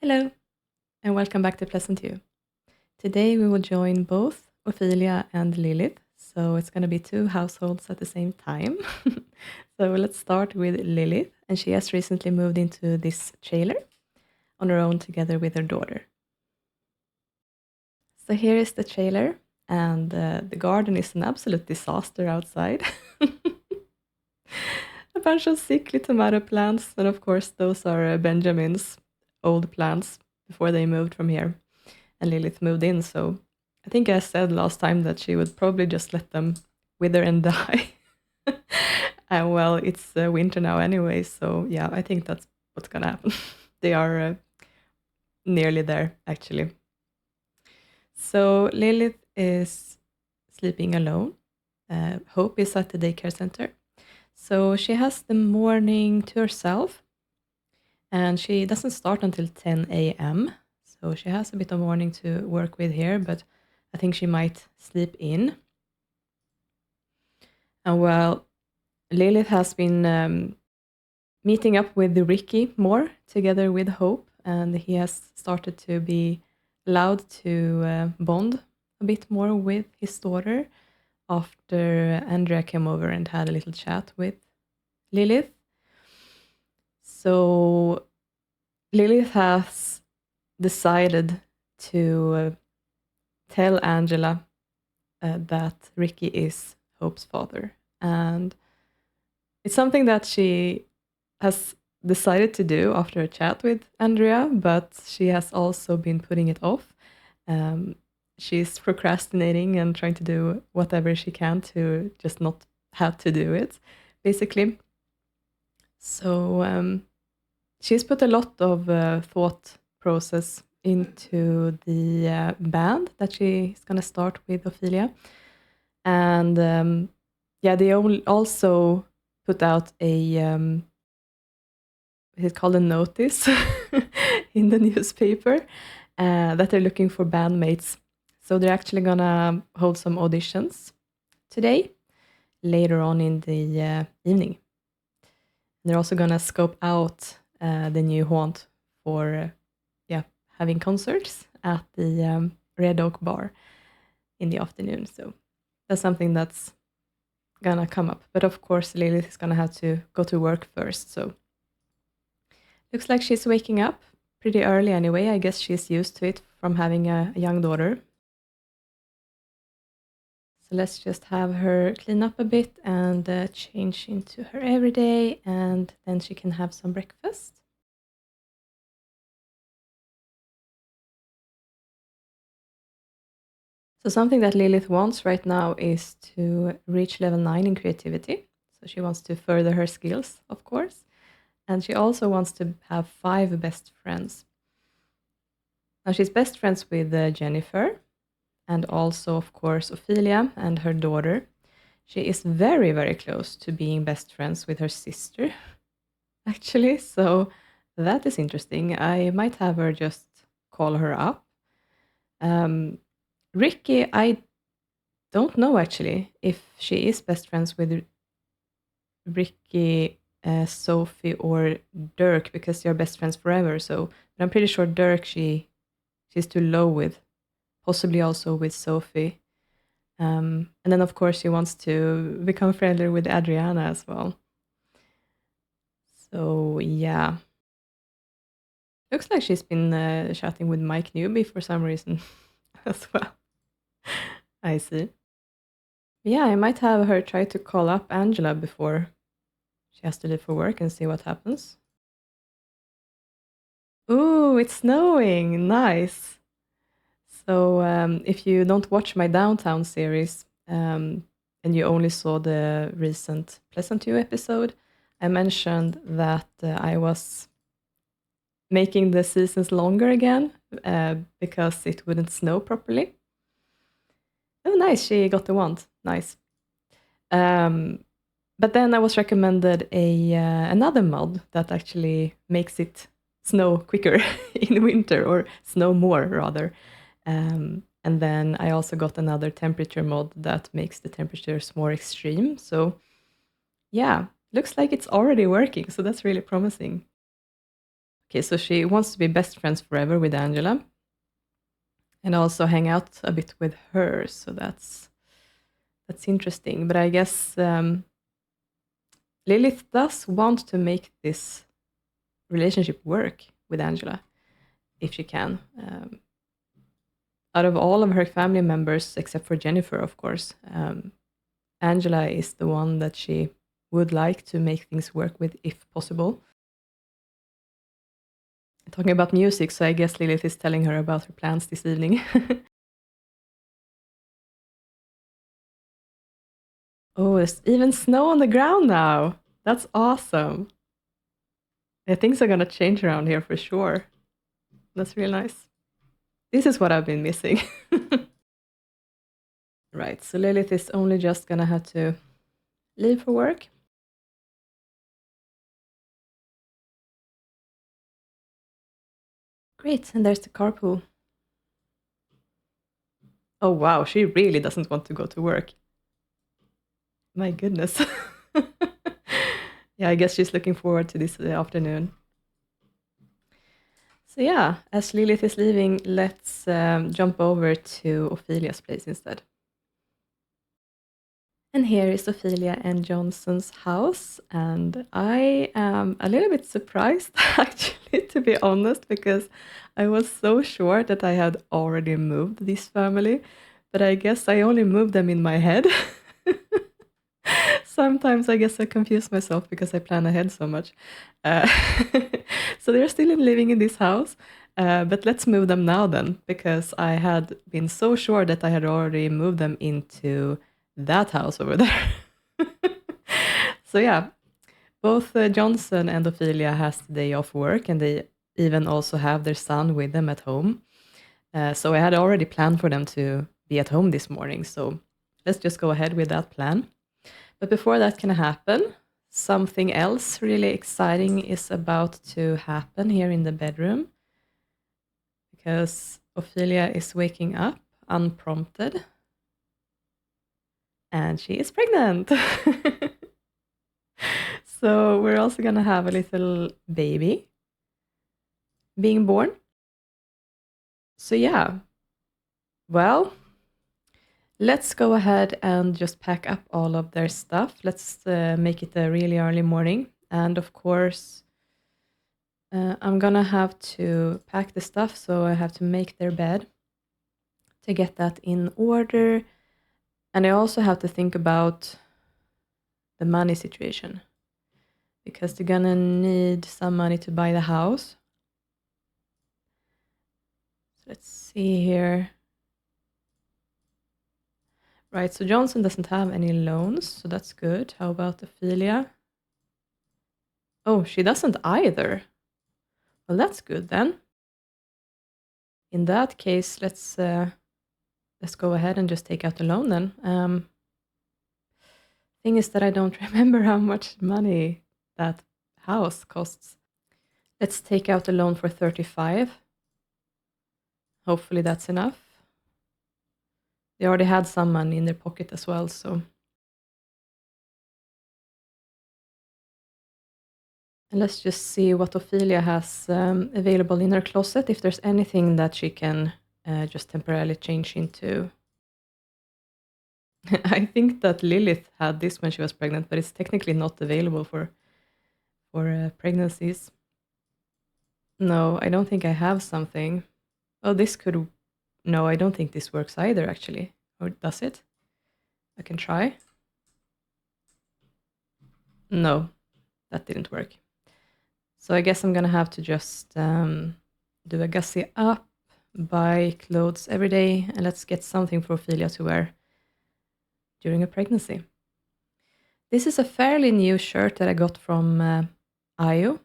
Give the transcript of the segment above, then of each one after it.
Hello, and welcome back to Pleasantview. Today we will join both Ophelia and Lilith, so it's going to be two households at the same time. So let's start with Lilith, and she has recently moved into this trailer on her own together with her daughter. So here is the trailer, and the garden is an absolute disaster outside. A bunch of sickly tomato plants, and of course those are Benjamin's old plants before they moved from here and Lilith moved in. So I think I said last time that she would probably just let them wither and die. And well, it's winter now anyway, so yeah, I think that's what's gonna happen. They are nearly there, actually. So Lilith is sleeping alone. Hope is at the daycare center. So she has the morning to herself, and she doesn't start until 10 a.m. So she has a bit of morning to work with here, but I think she might sleep in. And well, Lilith has been meeting up with Ricky more together with Hope, and he has started to be allowed to bond a bit more with his daughter after Andrea came over and had a little chat with Lilith. So Lilith has decided to tell Angela that Ricky is Hope's father. And it's something that she has decided to do after a chat with Andrea, but she has also been putting it off. She's procrastinating and trying to do whatever she can to just not have to do it, basically. So she's put a lot of thought process into the band that she's going to start with Ophelia. And yeah, they also put out it's called a notice in the newspaper that they're looking for bandmates. So they're actually gonna hold some auditions today, later on in the evening. They're also gonna scope out the new haunt for having concerts at the Red Oak Bar in the afternoon. So that's something that's gonna come up. But of course, Lilith is gonna have to go to work first. So looks like she's waking up pretty early anyway. I guess she's used to it from having a young daughter. So let's just have her clean up a bit and change into her everyday, and then she can have some breakfast. So something that Lilith wants right now is to reach level 9 in creativity. So she wants to further her skills, of course. And she also wants to have 5 best friends. Now she's best friends with Jennifer, and also, of course, Ophelia and her daughter. She is very, very close to being best friends with her sister, actually. So that is interesting. I might have her just call her up. Ricky, I don't know actually if she is best friends with Ricky, Sophie, or Dirk, because they're best friends forever. So, but I'm pretty sure Dirk she's too low with, possibly also with Sophie. And then of course she wants to become friendly with Adriana as well. So yeah, looks like she's been chatting with Mike Newby for some reason as well. I see. Yeah, I might have her try to call up Angela before she has to leave for work and see what happens. Ooh, it's snowing! Nice! So if you don't watch my Downtown series and you only saw the recent Pleasantview episode, I mentioned that I was making the seasons longer again because it wouldn't snow properly. Oh, nice! She got the wand. Nice. But then I was recommended another mod that actually makes it snow quicker in winter, or snow more rather. And then I also got another temperature mod that makes the temperatures more extreme. So yeah, looks like it's already working. So that's really promising. Okay, so she wants to be best friends forever with Angela and also hang out a bit with her. So that's interesting. But I guess Lilith does want to make this relationship work with Angela if she can. Out of all of her family members, except for Jennifer, of course, Angela is the one that she would like to make things work with if possible. Talking about music, so I guess Lilith is telling her about her plans this evening. Oh, there's even snow on the ground now. That's awesome. Yeah, things are gonna change around here for sure. That's really nice. This is what I've been missing. Right, so Lilith is only just gonna have to leave for work. Great, and there's the carpool. Oh wow, she really doesn't want to go to work. My goodness. Yeah, I guess she's looking forward to this afternoon. So yeah, as Lilith is leaving, let's jump over to Ophelia's place instead. And here is Ophelia and Johnson's house, and I am a little bit surprised, actually, to be honest, because I was so sure that I had already moved this family, but I guess I only moved them in my head. Sometimes I guess I confuse myself because I plan ahead so much. Uh, so they're still living in this house, but let's move them now then, because I had been so sure that I had already moved them into that house over there. So yeah, both Johnson and Ophelia has the day off work, and they even also have their son with them at home. So I had already planned for them to be at home this morning, so let's just go ahead with that plan. But before that can happen, something else really exciting is about to happen here in the bedroom, because Ophelia is waking up unprompted, and she is pregnant. So we're also gonna have a little baby being born. So yeah, well, let's go ahead and just pack up all of their stuff. Let's make it a really early morning. And of course, I'm gonna have to pack the stuff, so I have to make their bed to get that in order. And I also have to think about the money situation, because they're gonna need some money to buy the house. So let's see here. Right, so Johnson doesn't have any loans, so that's good. How about Ophelia? Oh, she doesn't either. Well, that's good then. In that case, let's go ahead and just take out the loan then. Thing is that I don't remember how much money that house costs. Let's take out the loan for 35. Hopefully that's enough. They already had some money in their pocket as well, so. And let's just see what Ophelia has available in her closet, if there's anything that she can just temporarily change into. I think that Lilith had this when she was pregnant, but it's technically not available for pregnancies. No, I don't think I have something. Oh, this could... No, I don't think this works either, actually. Or does it? I can try. No, that didn't work. So I guess I'm gonna have to just do a gussy up, buy clothes every day, and let's get something for Ophelia to wear during a pregnancy. This is a fairly new shirt that I got from IO,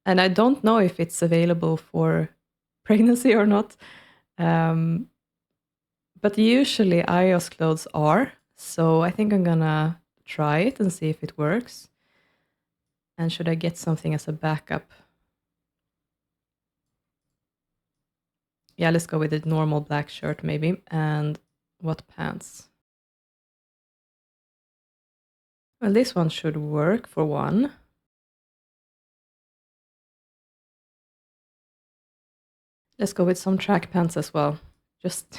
and I don't know if it's available for pregnancy or not. But usually IO's clothes are, so I think I'm gonna try it and see if it works. And should I get something as a backup? Yeah, let's go with the normal black shirt maybe. And what pants? Well, this one should work for one. Let's go with some track pants as well, just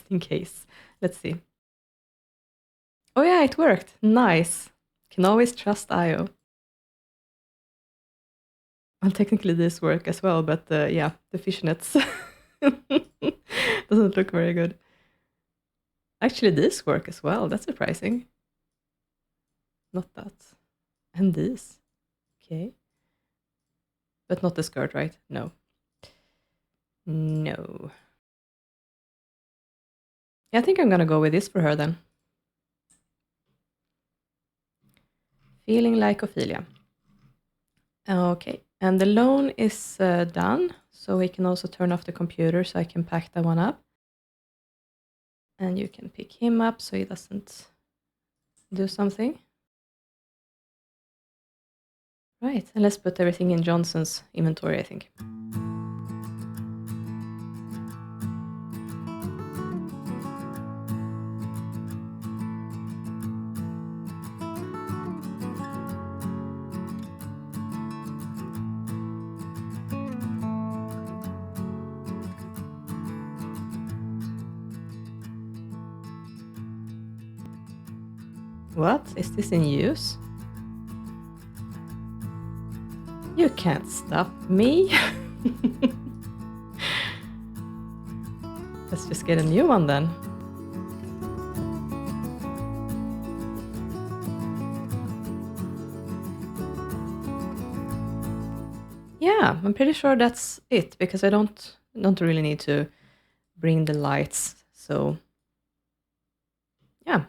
in case. Let's see. Oh yeah, it worked. Nice. Can always trust IO. Well, technically this work as well, but yeah, the fishnets doesn't look very good. Actually, this work as well. That's surprising. Not that. And this. Okay. But not the skirt, right? No. No. Yeah, I think I'm gonna go with this for her then. Feeling like Ophelia. Okay, and the loan is done, so we can also turn off the computer so I can pack that one up. And you can pick him up so he doesn't do something. Right, and let's put everything in Johnson's inventory, I think. What? Is this in use? You can't stop me. Let's just get a new one then. Yeah, I'm pretty sure that's it because I don't really need to bring the lights. So yeah.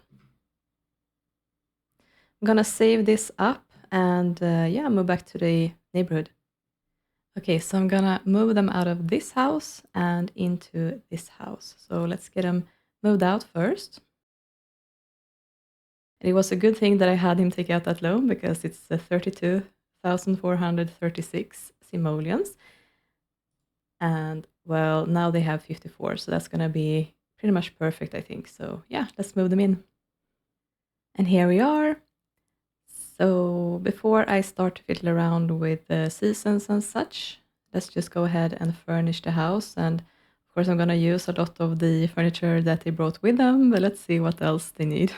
I'm gonna save this up and yeah, move back to the neighborhood. Okay, so I'm gonna move them out of this house and into this house. So let's get them moved out first. And it was a good thing that I had him take out that loan because it's 32,436 simoleons. And well, now they have 54, so that's gonna be pretty much perfect, I think. So yeah, let's move them in. And here we are. So before I start to fiddle around with the seasons and such, let's just go ahead and furnish the house. And of course I'm gonna use a lot of the furniture that they brought with them, but let's see what else they need.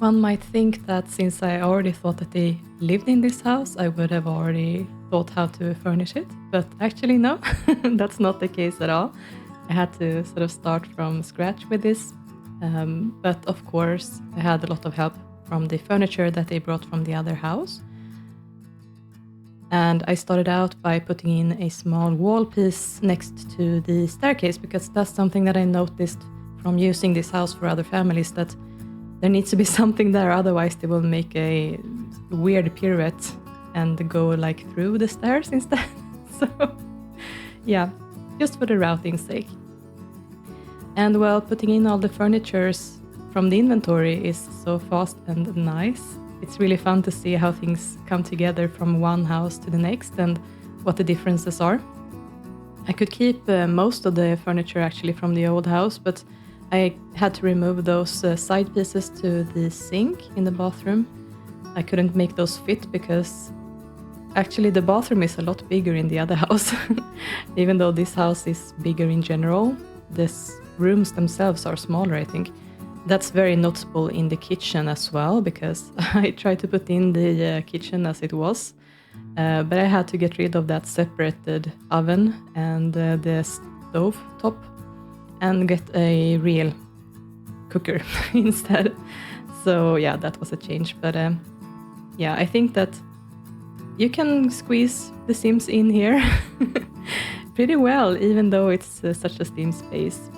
One might think that since I already thought that they lived in this house, I would have already thought how to furnish it, but actually no, that's not the case at all. I had to sort of start from scratch with this, but of course I had a lot of help from the furniture that they brought from the other house. And I started out by putting in a small wall piece next to the staircase because that's something that I noticed from using this house for other families, that there needs to be something there, otherwise they will make a weird pirouette and go like through the stairs instead. So yeah, just for the routing's sake. And well, putting in all the furnitures from the inventory is so fast and nice. It's really fun to see how things come together from one house to the next and what the differences are. I could keep most of the furniture actually from the old house, but I had to remove those side pieces to the sink in the bathroom. I couldn't make those fit because actually the bathroom is a lot bigger in the other house. Even though this house is bigger in general, the rooms themselves are smaller, I think. That's very noticeable in the kitchen as well, because I tried to put in the kitchen as it was, but I had to get rid of that separated oven and the stove top and get a real cooker instead. So yeah, that was a change. But yeah, I think that you can squeeze the Sims in here pretty well, even though it's such a steam space.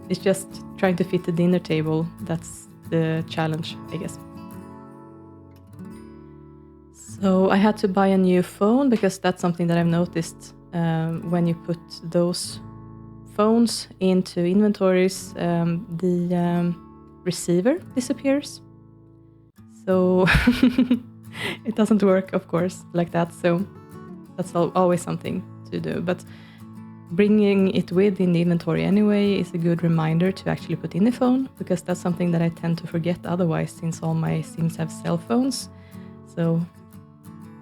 It's just trying to fit the dinner table. That's the challenge, I guess. So I had to buy a new phone because that's something that I've noticed when you put those phones into inventories, the receiver disappears. So it doesn't work, of course, like that. So that's always something to do. But bringing it with in the inventory anyway is a good reminder to actually put in the phone, because that's something that I tend to forget otherwise, since all my Sims have cell phones. So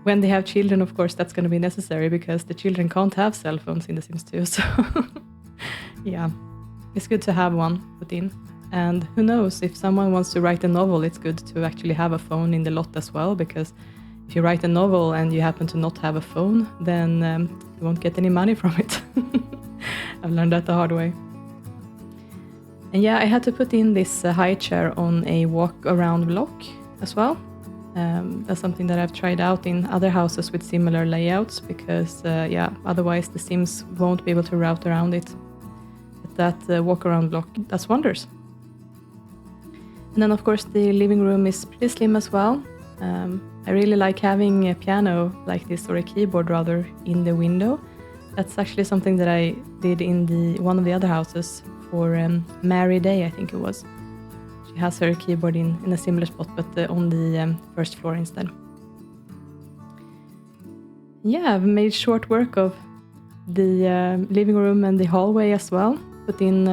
when they have children, of course, that's going to be necessary because the children can't have cell phones in The Sims 2. So yeah, it's good to have one put in. And who knows, if someone wants to write a novel, it's good to actually have a phone in the lot as well, because if you write a novel and you happen to not have a phone, then you won't get any money from it. I've learned that the hard way. And yeah, I had to put in this high chair on a walk-around block as well. That's something that I've tried out in other houses with similar layouts, because yeah, otherwise the Sims won't be able to route around it. But that walk-around block does wonders. And then of course the living room is pretty slim as well. I really like having a piano like this, or a keyboard rather, in the window. That's actually something that I did in one of the other houses for Mary Day, I think it was. She has her keyboard in a similar spot, but on the first floor instead. Yeah, I've made short work of the living room and the hallway as well. Put in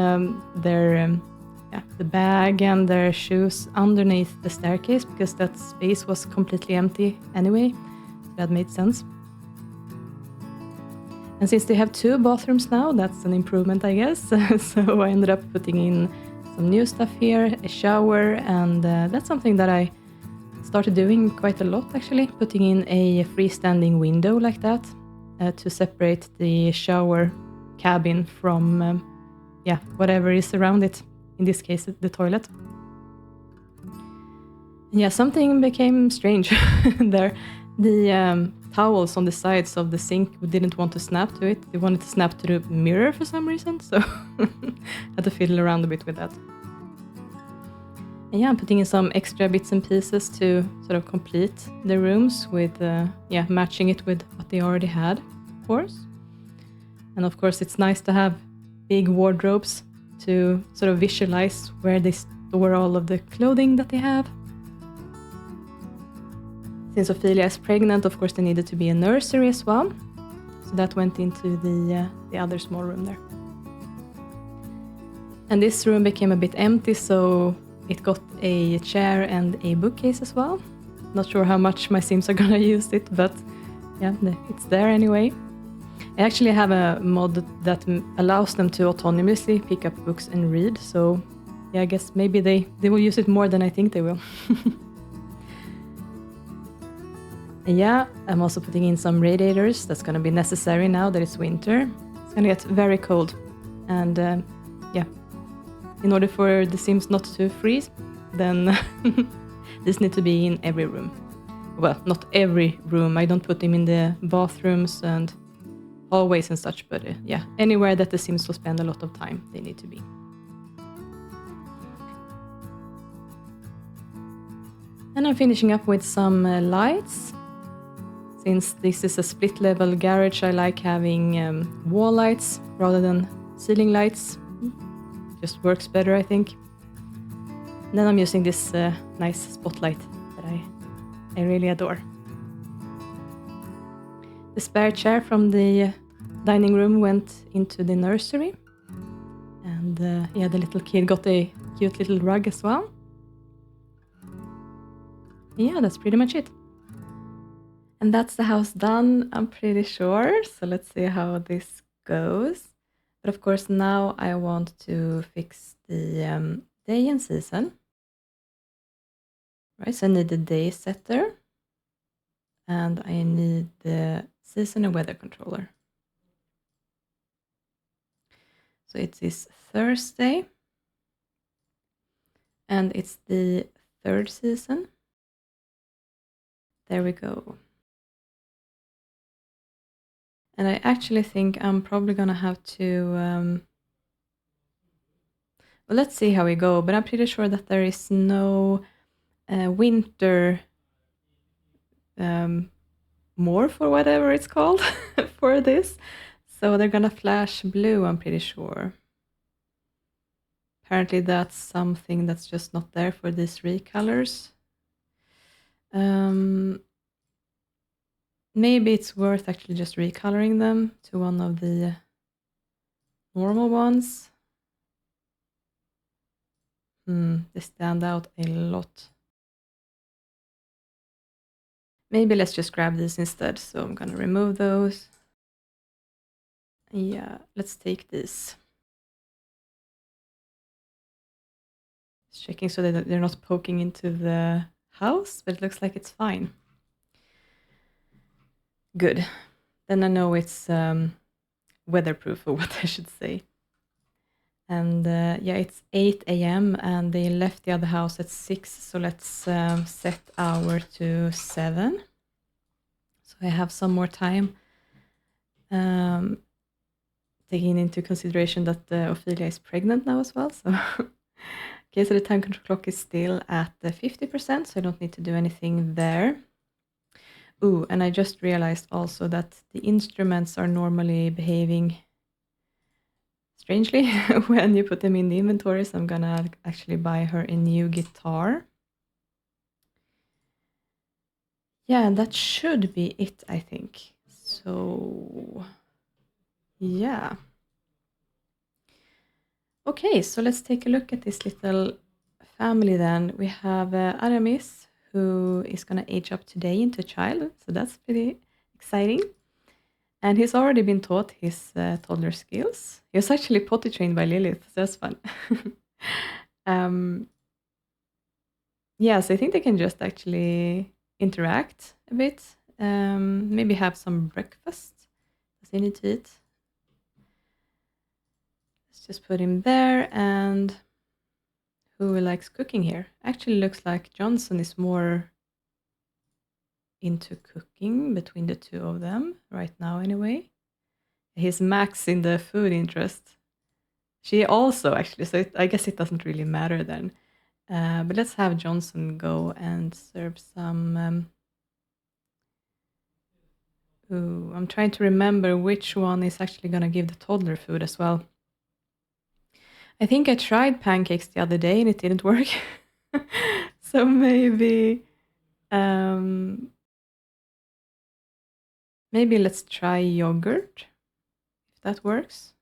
the bag and their shoes underneath the staircase, because that space was completely empty anyway. So that made sense. And since they have 2 bathrooms now, that's an improvement, I guess. So I ended up putting in some new stuff here, a shower, and that's something that I started doing quite a lot actually, putting in a freestanding window like that to separate the shower cabin from whatever is around it. In this case, the toilet. And yeah, something became strange there. The towels on the sides of the sink didn't want to snap to it. They wanted to snap to the mirror for some reason, so had to fiddle around a bit with that. And yeah, I'm putting in some extra bits and pieces to sort of complete the rooms with, matching it with what they already had, of course. And of course, it's nice to have big wardrobes to sort of visualize where they store all of the clothing that they have. Since Ophelia is pregnant, of course, there needed to be a nursery as well. So that went into the other small room there. And this room became a bit empty, so it got a chair and a bookcase as well. Not sure how much my Sims are gonna use it, but yeah, it's there anyway. I actually have a mod that allows them to autonomously pick up books and read, so yeah, I guess maybe they will use it more than I think they will. And yeah, I'm also putting in some radiators. That's going to be necessary now that it's winter. It's going to get very cold, and in order for the Sims not to freeze, then this needs to be in every room. Well, not every room. I don't put them in the bathrooms and hallways and such, but anywhere that the Sims will spend a lot of time, they need to be. And I'm finishing up with some lights. Since this is a split level garage, I like having wall lights rather than ceiling lights. Just works better, I think. And then I'm using this nice spotlight that I really adore. The spare chair from the dining room went into the nursery. And the little kid got a cute little rug as well. Yeah, that's pretty much it. And that's the house done, I'm pretty sure. So let's see how this goes. But of course, now I want to fix the day and season. Right, so I need the day setter. And I need the season and weather controller. So it is Thursday. And it's the 3rd season. There we go. And I actually think I'm probably gonna have to... well, let's see how we go. But I'm pretty sure that there is no winter morph or whatever it's called for this. So they're gonna flash blue, I'm pretty sure. Apparently that's something that's just not there for these recolors. Maybe it's worth actually just recoloring them to one of the normal ones. They stand out a lot. Maybe let's just grab these instead. So I'm gonna remove those. Yeah, let's take this. Just checking so that they're not poking into the house, but it looks like it's fine. Good. Then I know it's weatherproof, or what I should say. And yeah, it's 8 a.m. and they left the other house at 6, so let's set hour to 7. So I have some more time. Taking into consideration that Ophelia is pregnant now as well. So okay, so the time control clock is still at 50%, so I don't need to do anything there. Ooh, and I just realized also that the instruments are normally behaving strangely when you put them in the inventory, so I'm gonna actually buy her a new guitar. Yeah, and that should be it, I think. So, yeah. Okay, so let's take a look at this little family then. We have Aramis, who is going to age up today into a child, so that's pretty exciting. And he's already been taught his toddler skills. He was actually potty trained by Lilith, so that's fun. Yeah, so I think they can just actually interact a bit, maybe have some breakfast. Does he need to eat? Let's just put him there. And who likes cooking here? Actually looks like Johnson is more into cooking between the two of them right now anyway. He's max in the food interest. She also actually, so I guess it doesn't really matter then. But let's have Johnson go and serve some... ooh, I'm trying to remember which one is actually going to give the toddler food as well. I think I tried pancakes the other day and it didn't work. So maybe maybe let's try yogurt, if that works.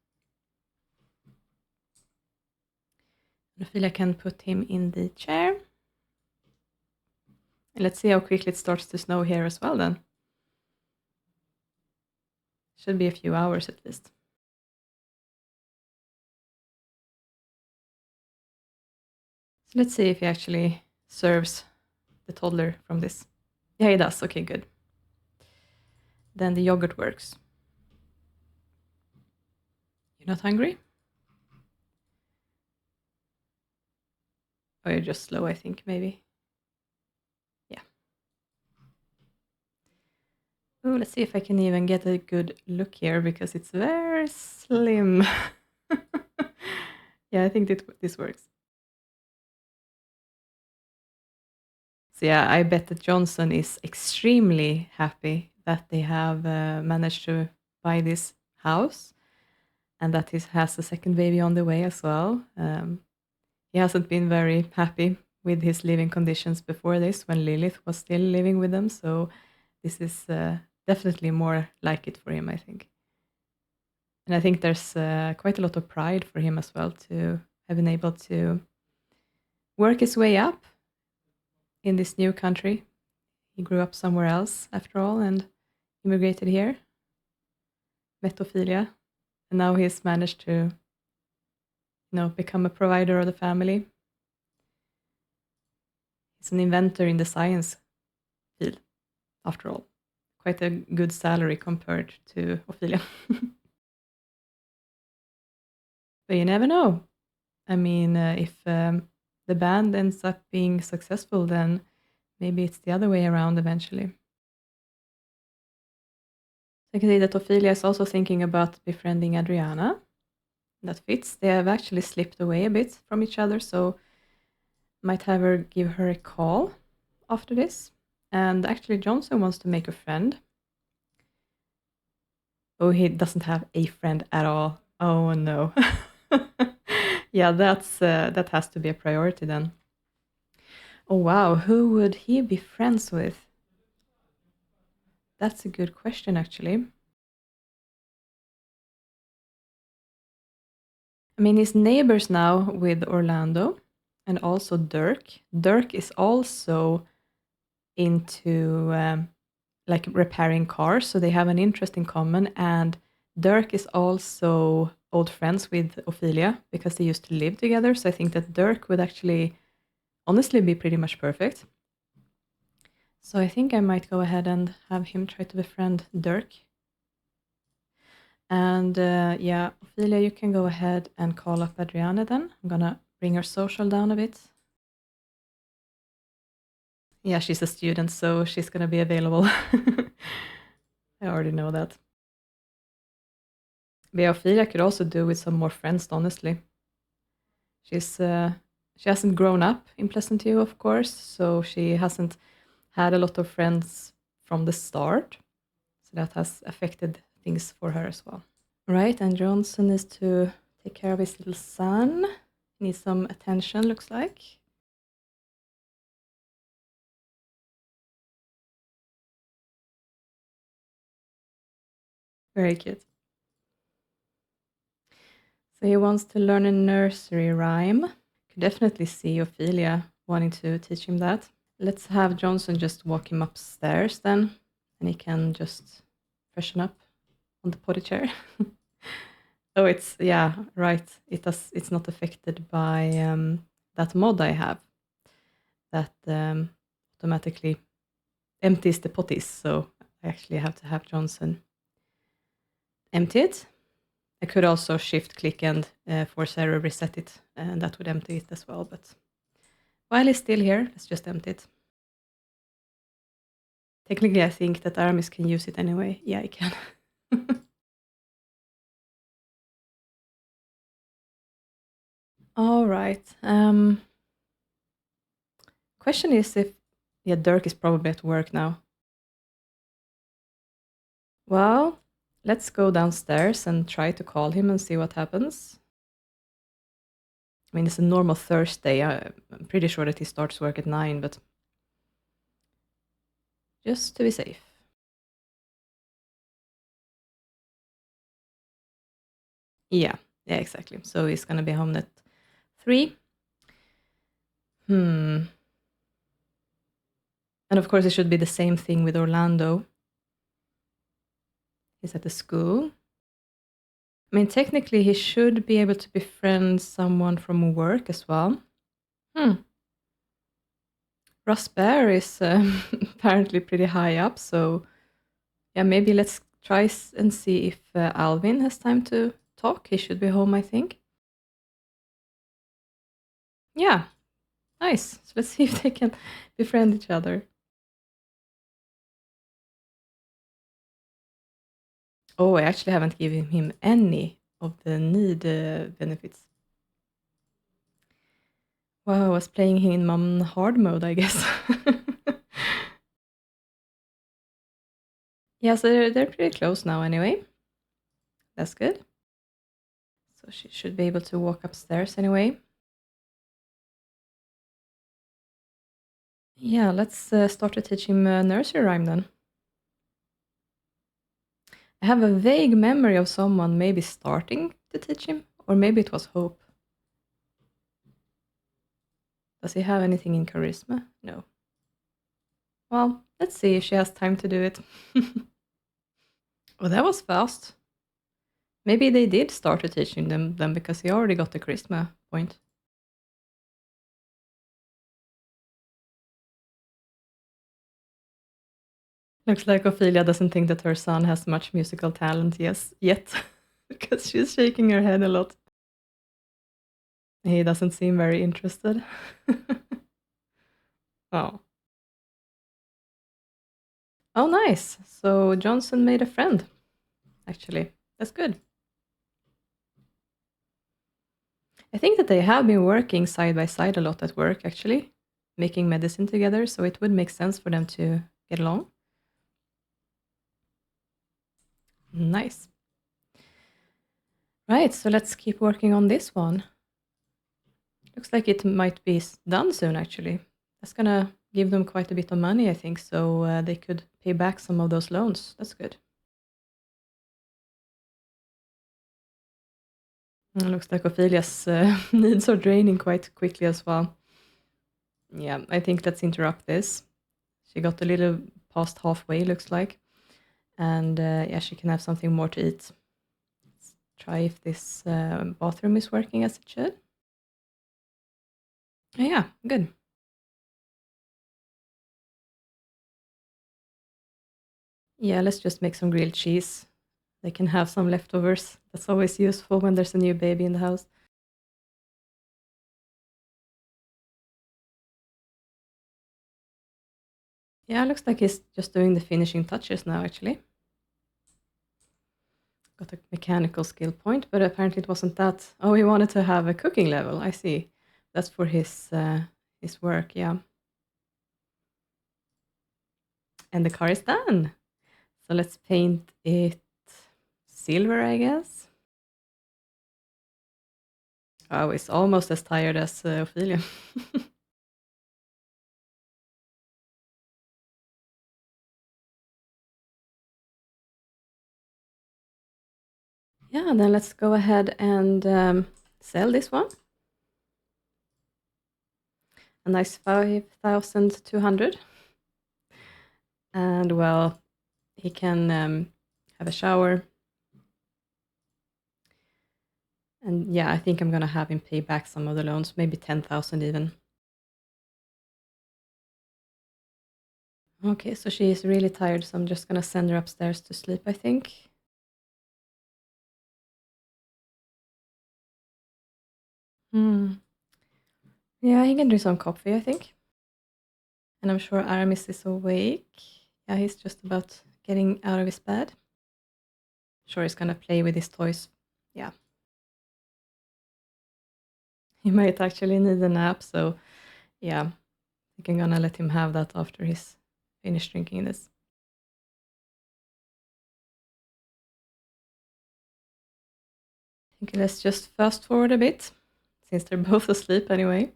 I feel I can put him in the chair. And let's see how quickly it starts to snow here as well then. Should be a few hours at least. So let's see if he actually serves the toddler from this. Yeah, he does. Okay, good. Then the yogurt works. You're not hungry? Or you're just slow, I think, maybe. Yeah. Oh, let's see if I can even get a good look here because it's very slim. Yeah, I think this works. So yeah, I bet that Johnson is extremely happy that they have managed to buy this house and that he has a second baby on the way as well. He hasn't been very happy with his living conditions before this when Lilith was still living with them. So this is definitely more like it for him, I think. And I think there's quite a lot of pride for him as well to have been able to work his way up in this new country. He grew up somewhere else after all and immigrated here, met Ophelia, and now he's managed to, become a provider of the family. He's an inventor in the science field, after all. Quite a good salary compared to Ophelia. But you never know. I mean, if the band ends up being successful, then maybe it's the other way around eventually. I can see that Ophelia is also thinking about befriending Adriana. That fits. They have actually slipped away a bit from each other, so might have her give her a call after this. And actually Johnson wants to make a friend. Oh, he doesn't have a friend at all. Oh no. Yeah, that has to be a priority then. Oh wow, who would he be friends with? That's a good question, actually. I mean, he's neighbors now with Orlando and also Dirk. Dirk is also into like repairing cars, so they have an interest in common. And Dirk is also old friends with Ophelia because they used to live together. So I think that Dirk would actually honestly be pretty much perfect. So I think I might go ahead and have him try to befriend Dirk. And yeah, Ophelia, you can go ahead and call up Adriana then. I'm gonna bring her social down a bit. Yeah, she's a student, so she's gonna be available. I already know that. But yeah, Ophelia could also do with some more friends, honestly. She hasn't grown up in Pleasantview, of course, so she hasn't had a lot of friends from the start. So that has affected things for her as well. Right, and Johnson is to take care of his little son. He needs some attention, looks like. Very cute. So he wants to learn a nursery rhyme. Could definitely see Ophelia wanting to teach him that. Let's have Johnson just walk him upstairs then, and he can just freshen up on the potty chair. Oh, it's, yeah, right. It's not affected by that mod I have that automatically empties the potties. So I actually have to have Johnson empty it. I could also shift click and force error reset it, and that would empty it as well. But while he's still here, let's just empty it. Technically, I think that Aramis can use it anyway. Yeah, I can. All right. Question is if, yeah, Dirk is probably at work now. Well, let's go downstairs and try to call him and see what happens. I mean, it's a normal Thursday. I'm pretty sure that he starts work at 9, but just to be safe. Yeah, exactly. So he's gonna be home at 3. And of course, it should be the same thing with Orlando. He's at the school. I mean, technically, he should be able to befriend someone from work as well. Rauscher is apparently pretty high up, so yeah, maybe let's try and see if Alvin has time to talk. He should be home, I think. Yeah, nice. So let's see if they can befriend each other. Oh, I actually haven't given him any of the need benefits. Wow, I was playing him on hard mode, I guess. Yeah, so they're pretty close now anyway. That's good. So she should be able to walk upstairs anyway. Yeah, let's start to teach him nursery rhyme then. I have a vague memory of someone maybe starting to teach him, or maybe it was Hope. Does he have anything in charisma? No. Well, let's see if she has time to do it. Oh, that was fast. Maybe they did start to teaching them then because he already got the charisma point. Looks like Ophelia doesn't think that her son has much musical talent yet, because she's shaking her head a lot. He doesn't seem very interested. Oh. Oh, nice. So Johnson made a friend, actually. That's good. I think that they have been working side by side a lot at work, actually, making medicine together, so it would make sense for them to get along. Nice. Right, so let's keep working on this one. Looks like it might be done soon, actually. That's gonna give them quite a bit of money, I think, so they could pay back some of those loans. That's good. It looks like Ophelia's needs are draining quite quickly as well. Yeah, I think let's interrupt this. She got a little past halfway, looks like. And yeah, she can have something more to eat. Let's try if this bathroom is working as it should. Oh, yeah, good. Yeah, let's just make some grilled cheese. They can have some leftovers. That's always useful when there's a new baby in the house. Yeah, it looks like he's just doing the finishing touches now, actually. Got a mechanical skill point, but apparently it wasn't that. Oh, he wanted to have a cooking level. I see. That's for his work, yeah. And the car is done. So let's paint it silver, I guess. Oh, it's almost as tired as Ophelia. Yeah, then let's go ahead and sell this one. A nice 5,200. And well, he can have a shower. And yeah, I think I'm gonna have him pay back some of the loans, maybe 10,000 even. Okay, so she is really tired, so I'm just gonna send her upstairs to sleep, I think. Yeah, he can drink some coffee, I think. And I'm sure Aramis is awake. Yeah, he's just about getting out of his bed. Sure, he's gonna play with his toys. Yeah. He might actually need a nap, so yeah, I think I'm gonna let him have that after he's finished drinking this. Okay, let's just fast forward a bit, since they're both asleep anyway.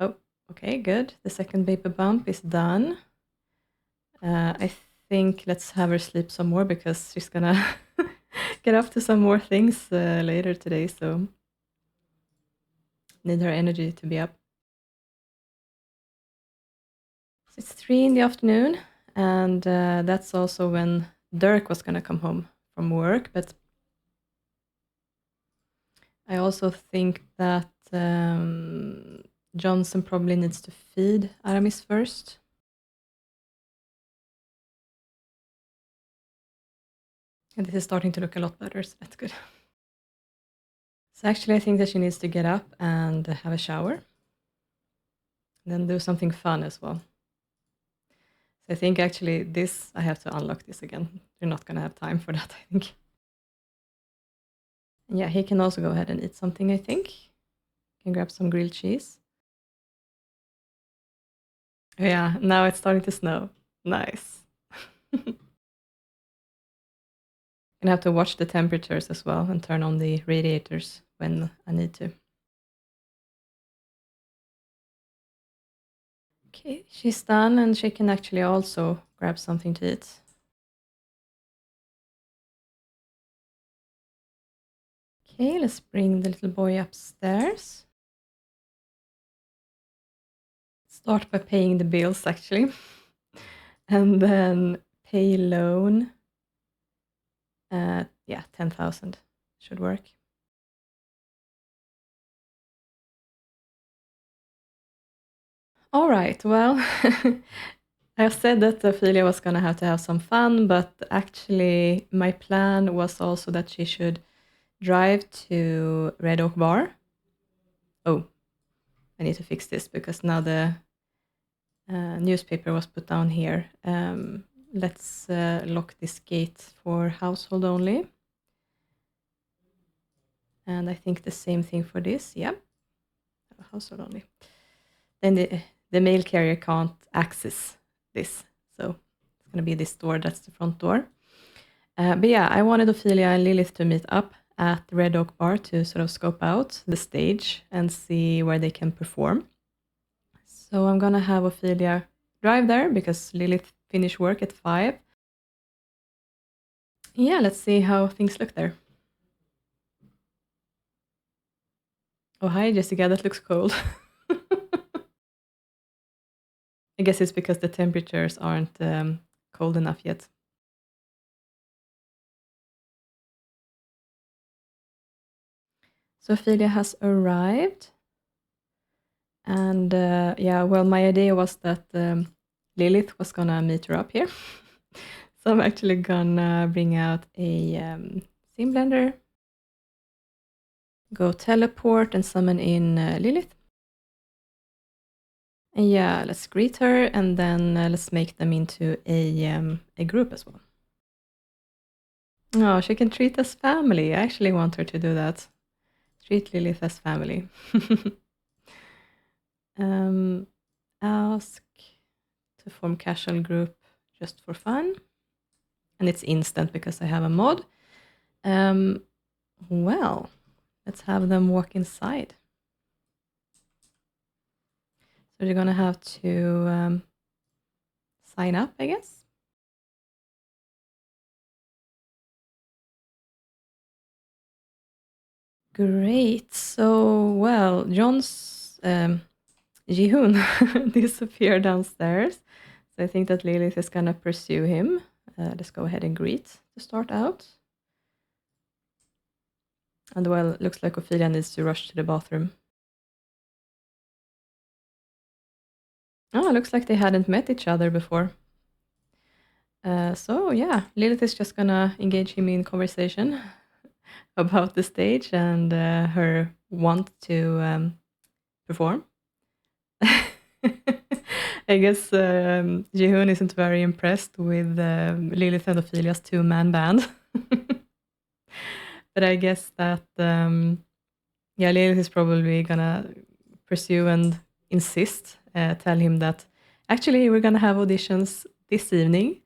Oh, okay, good. The second baby bump is done. I think let's have her sleep some more because she's gonna get up to some more things later today, so need her energy to be up. So it's 3 in the afternoon, and that's also when Dirk was gonna come home from work, but I also think that Johnson probably needs to feed Aramis first. And this is starting to look a lot better, so that's good. So actually, I think that she needs to get up and have a shower. And then do something fun as well. So I think actually this, I have to unlock this again. You're not going to have time for that, I think. And yeah, he can also go ahead and eat something, I think. Can grab some grilled cheese. Yeah, now it's starting to snow. Nice. Gonna have to watch the temperatures as well and turn on the radiators when I need to. Okay, she's done and she can actually also grab something to eat. Okay, let's bring the little boy upstairs. Start by paying the bills actually. And then pay loan. Yeah, 10,000 should work. All right, well, I said that Ophelia was going to have some fun, but actually my plan was also that she should drive to Red Oak Bar. Oh, I need to fix this because now the newspaper was put down here. Let's lock this gate for household only. And I think the same thing for this. Yeah, household only. Then the mail carrier can't access this. So it's going to be this door. That's the front door. But yeah, I wanted Ophelia and Lilith to meet up at the Red Oak Bar to sort of scope out the stage and see where they can perform. So I'm going to have Ophelia drive there because Lilith finished work at 5. Yeah, let's see how things look there. Oh, hi, Jessica. That looks cold. I guess it's because the temperatures aren't cold enough yet. So Ophelia has arrived. And yeah, well, my idea was that Lilith was gonna meet her up here. So I'm actually gonna bring out a scene blender, go teleport and summon in Lilith. And yeah, let's greet her and then let's make them into a group as well. Oh, she can treat us family. I actually want her to do that. Treat Lilith as family. Ask to form casual group just for fun. And it's instant because I have a mod. Well, let's have them walk inside. So you're gonna have to sign up, I guess. Great. So, well, John's Jihoon disappeared downstairs. So I think that Lilith is gonna pursue him. Let's go ahead and greet to start out. And well, it looks like Ophelia needs to rush to the bathroom. Oh, it looks like they hadn't met each other before. So yeah, Lilith is just gonna engage him in conversation about the stage and her want to perform. I guess Jihoon isn't very impressed with Lilith and Ophelia's two-man band. But I guess that, yeah, Lilith is probably gonna pursue and insist, tell him that actually we're gonna have auditions this evening.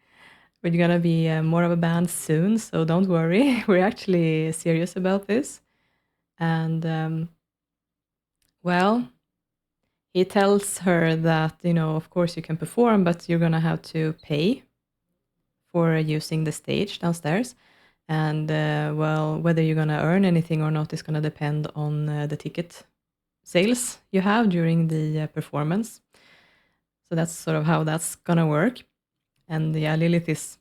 We're gonna be more of a band soon, so don't worry. We're actually serious about this. And well, he tells her that, you know, of course you can perform, but you're gonna have to pay for using the stage downstairs. And well, whether you're gonna earn anything or not is gonna depend on the ticket sales you have during the performance. So that's sort of how that's gonna work. And yeah, Lilith is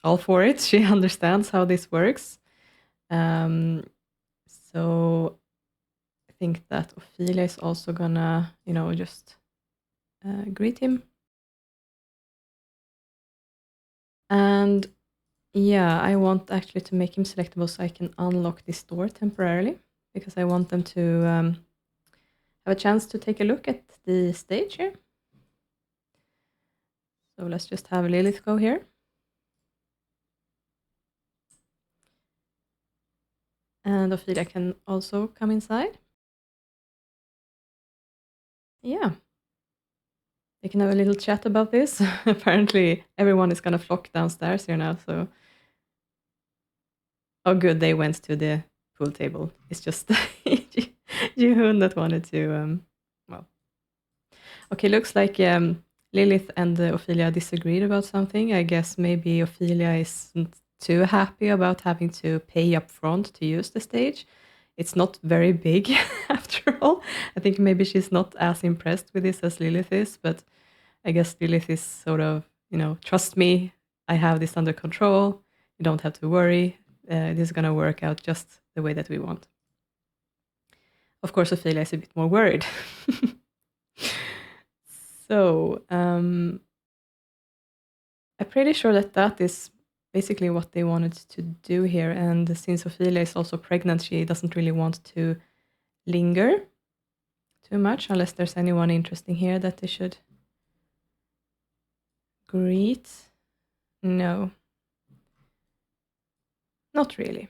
all for it. She understands how this works. So I think that Ophelia is also gonna, you know, just greet him. And yeah, I want actually to make him selectable so I can unlock this door temporarily, because I want them to have a chance to take a look at the stage here. So let's just have Lilith go here. And Ophelia can also come inside. Yeah. They can have a little chat about this. Apparently everyone is gonna flock downstairs here now, so... Oh good, they went to the pool table. It's just Jihoon that wanted to, well... Okay, looks like Lilith and Ophelia disagreed about something. I guess maybe Ophelia isn't too happy about having to pay up front to use the stage. It's not very big after all. I think maybe she's not as impressed with this as Lilith is, but I guess Lilith is sort of, you know, trust me, I have this under control. You don't have to worry. This is going to work out just the way that we want. Of course, Ophelia is a bit more worried. So, I'm pretty sure that that is basically what they wanted to do here. And since Ophelia is also pregnant, she doesn't really want to linger too much, unless there's anyone interesting here that they should greet. No. Not really.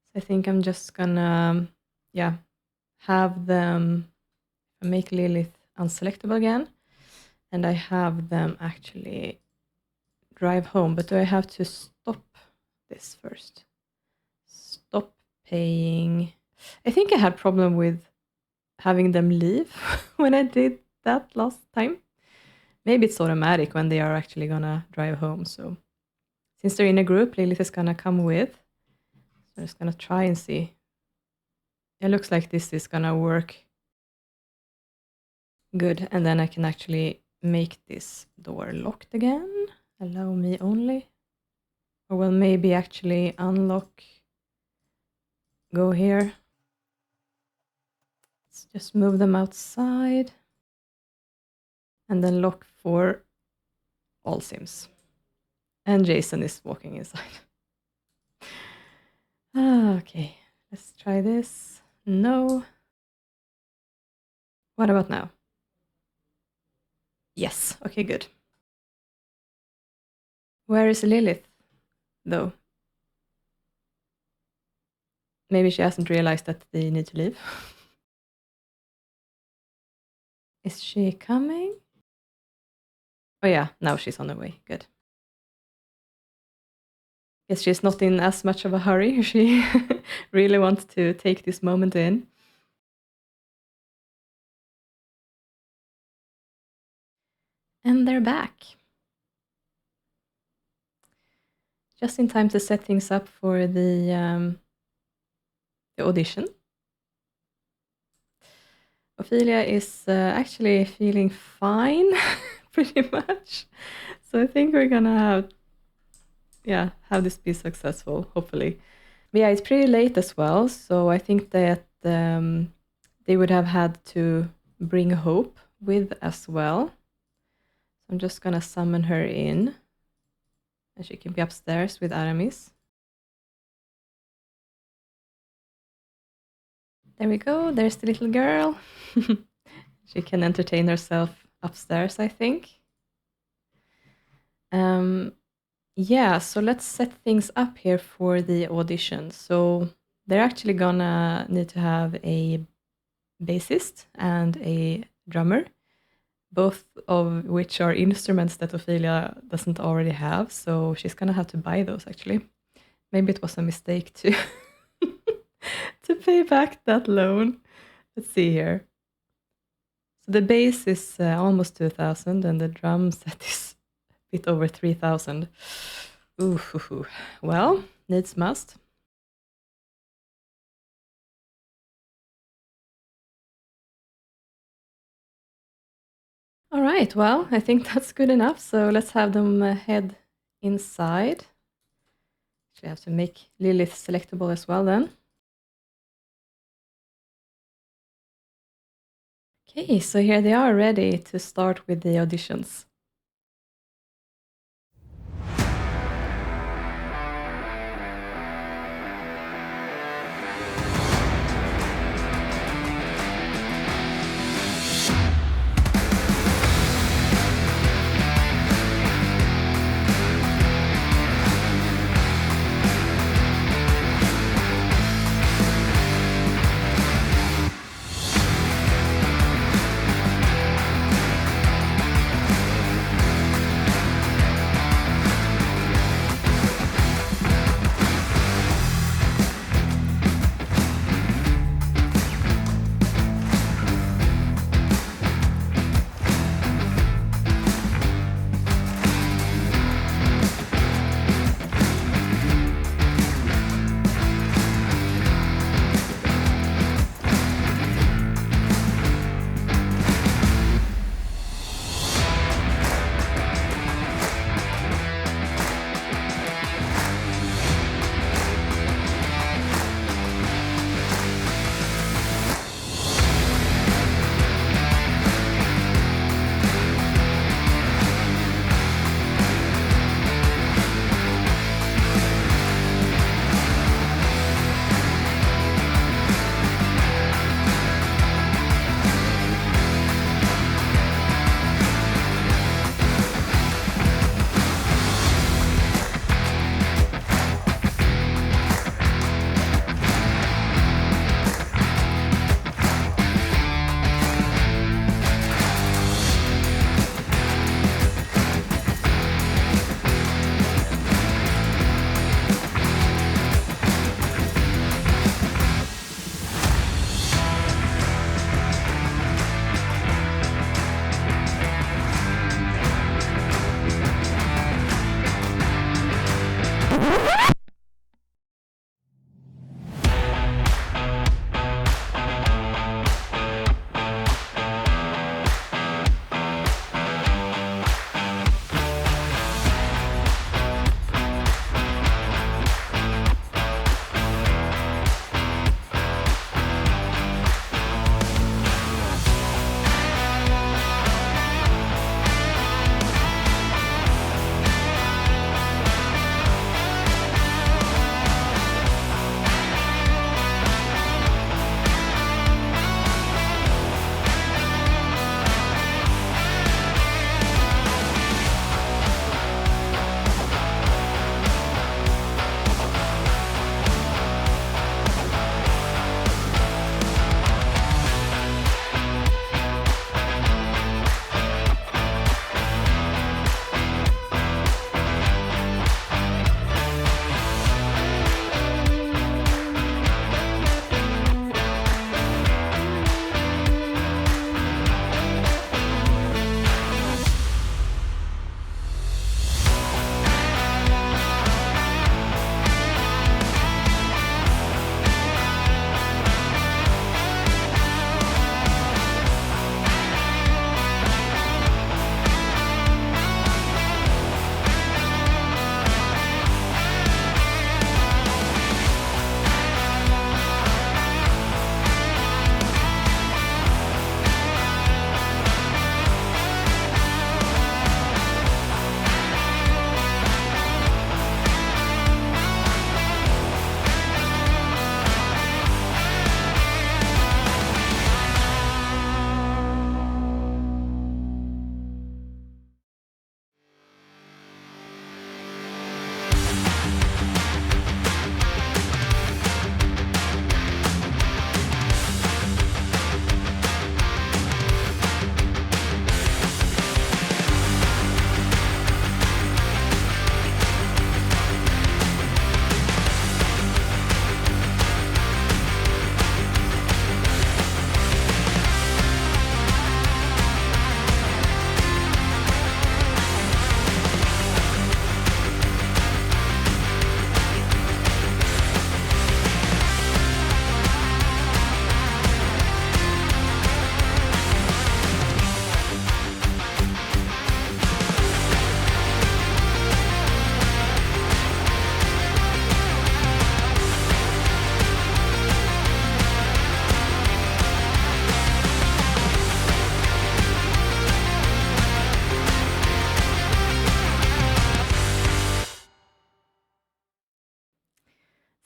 So I think I'm just gonna, yeah, have them make Lilith unselectable again. And I have them actually drive home. But do I have to stop this first? Stop paying. I think I had problem with having them leave when I did that last time. Maybe it's automatic when they are actually gonna drive home. So since they're in a group, Lilith is gonna come with. So I'm just gonna try and see. It looks like this is gonna work Good, and then I can actually make this door locked again. Allow me only. Or will maybe actually unlock. Go here. Let's just move them outside. And then lock for all Sims. And Jason is walking inside. Okay, let's try this. No. What about now? Yes, okay, good. Where is Lilith, though? Maybe she hasn't realized that they need to leave. Is she coming? Oh yeah, now she's on her way. Good. Guess she's not in as much of a hurry. She really wants to take this moment in. And they're back. Just in time to set things up for the audition. Ophelia is actually feeling fine, pretty much. So I think we're gonna have this be successful, hopefully. But yeah, it's pretty late as well, so I think that they would have had to bring Hope with as well. So I'm just gonna summon her in, and she can be upstairs with Aramis. There we go, there's the little girl. She can entertain herself upstairs, I think. Yeah, so let's set things up here for the audition. So they're actually gonna need to have a bassist and a drummer, both of which are instruments that Ophelia doesn't already have, so she's gonna have to buy those actually. Maybe it was a mistake to to pay back that loan. Let's see here. So the bass is almost 2,000 and the drum set is a bit over 3,000. Ooh, well, needs must. All right, well, I think that's good enough. So let's have them head inside. Actually, have to make Lilith selectable as well then. Okay, so here they are ready to start with the auditions.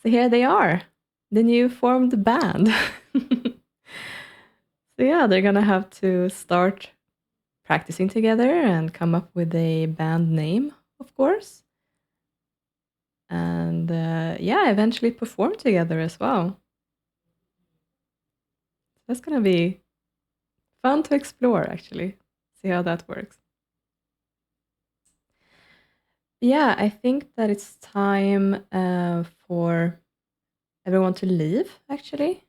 So here they are, the new formed band. So yeah, they're gonna have to start practicing together and come up with a band name, of course. And yeah, eventually perform together as well. That's gonna be fun to explore, actually. See how that works. Yeah, I think that it's time for everyone to leave, actually.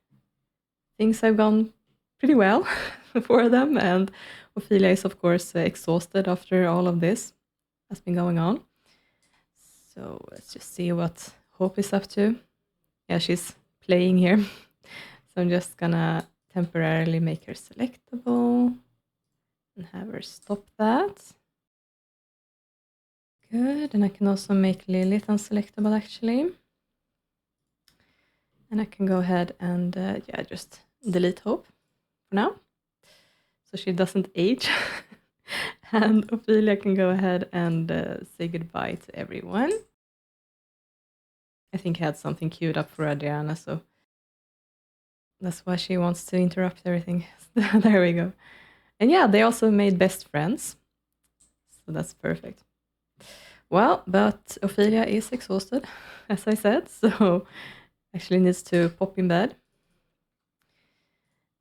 Things have gone pretty well for them, and Ophelia is, of course, exhausted after all of this has been going on. So let's just see what Hope is up to. Yeah, she's playing here. So I'm just gonna temporarily make her selectable and have her stop that. Good, and I can also make Lilith unselectable, actually. And I can go ahead and yeah, just delete Hope for now, so she doesn't age. And Ophelia can go ahead and say goodbye to everyone. I think I had something queued up for Adriana, so that's why she wants to interrupt everything. There we go. And yeah, they also made best friends, so that's perfect. Well, but Ophelia is exhausted, as I said, so actually needs to pop in bed.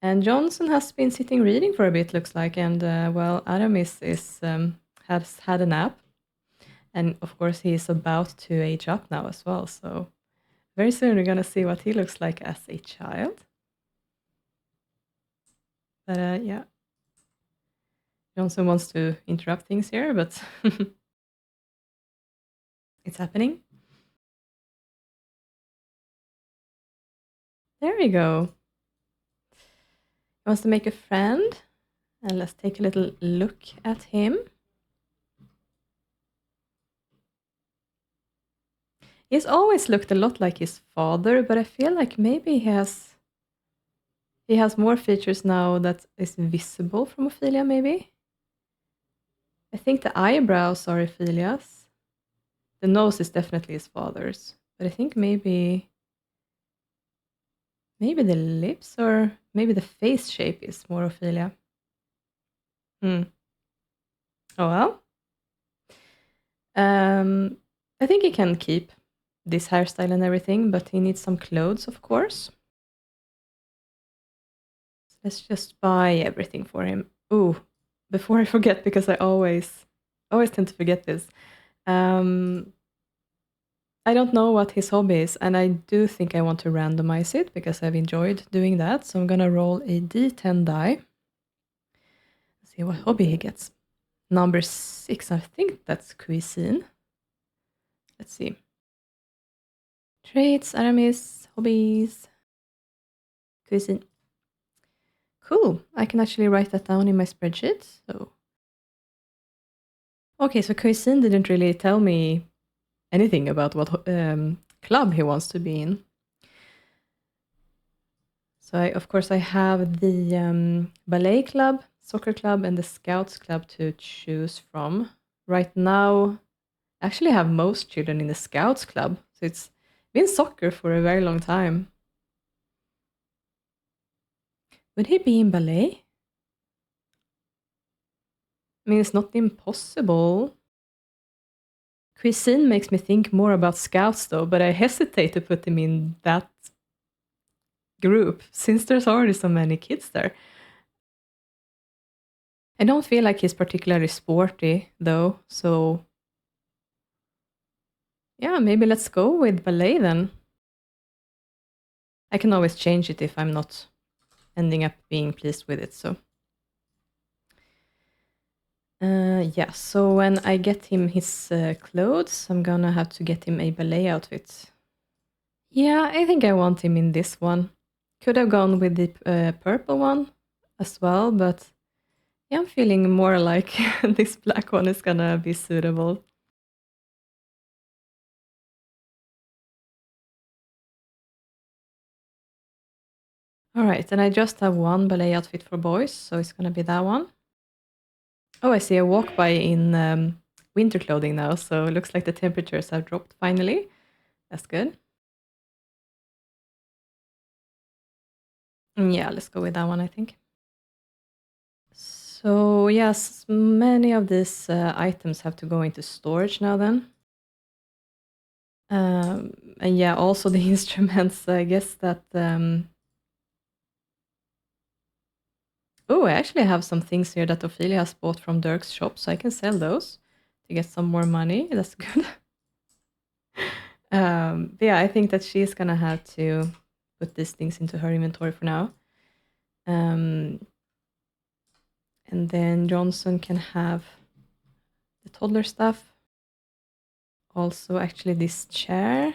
And Johnson has been sitting reading for a bit, looks like, and well, Aramis has had a nap, and of course he is about to age up now as well. So very soon we're gonna see what he looks like as a child. But yeah, Johnson wants to interrupt things here, but it's happening. There we go. He wants to make a friend, and let's take a little look at him. He's always looked a lot like his father, but I feel like maybe he has more features now that is visible from Ophelia, maybe. I think the eyebrows are Ophelia's. The nose is definitely his father's, but I think maybe the lips or maybe the face shape is more Ophelia. Oh well. I think he can keep this hairstyle and everything, but he needs some clothes, of course. So let's just buy everything for him. Ooh, before I forget, because I always tend to forget this. I don't know what his hobby is, and I do think I want to randomize it because I've enjoyed doing that. So I'm gonna roll a d10 die. See what hobby he gets. Number 6, I think that's cuisine. Let's see. Traits, Aramis, hobbies, cuisine. Cool. I can actually write that down in my spreadsheet. So, okay, so cuisine didn't really tell me anything about what club he wants to be in. So, of course, I have the ballet club, soccer club, and the scouts club to choose from. Right now, I actually have most children in the scouts club. So it's been soccer for a very long time. Would he be in ballet? I mean, it's not impossible. Cuisine makes me think more about scouts, though, but I hesitate to put him in that group since there's already so many kids there. I don't feel like he's particularly sporty, though, so yeah, maybe let's go with ballet then. I can always change it if I'm not ending up being pleased with it, so. Yeah, so when I get him his clothes, I'm gonna have to get him a ballet outfit. Yeah, I think I want him in this one. Could have gone with the purple one as well, but yeah, I'm feeling more like this black one is gonna be suitable. Alright, and I just have one ballet outfit for boys, so it's gonna be that one. Oh, I see a walk by in winter clothing now, so it looks like the temperatures have dropped finally. That's good. Yeah, let's go with that one, I think. So yes, many of these items have to go into storage now then. And yeah, also the instruments, I guess that... Oh, I actually have some things here that Ophelia has bought from Dirk's shop, so I can sell those to get some more money. That's good. But yeah, I think that she's gonna have to put these things into her inventory for now. And then Johnson can have the toddler stuff. Also, actually, this chair.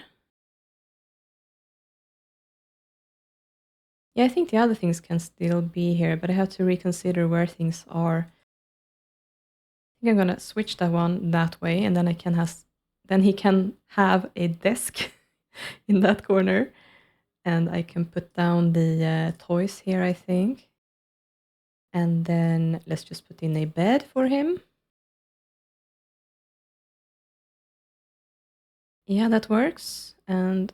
Yeah, I think the other things can still be here, but I have to reconsider where things are. I think I'm gonna switch that one that way, and then then he can have a desk in that corner, and I can put down the toys here, I think. And then let's just put in a bed for him. Yeah, that works. And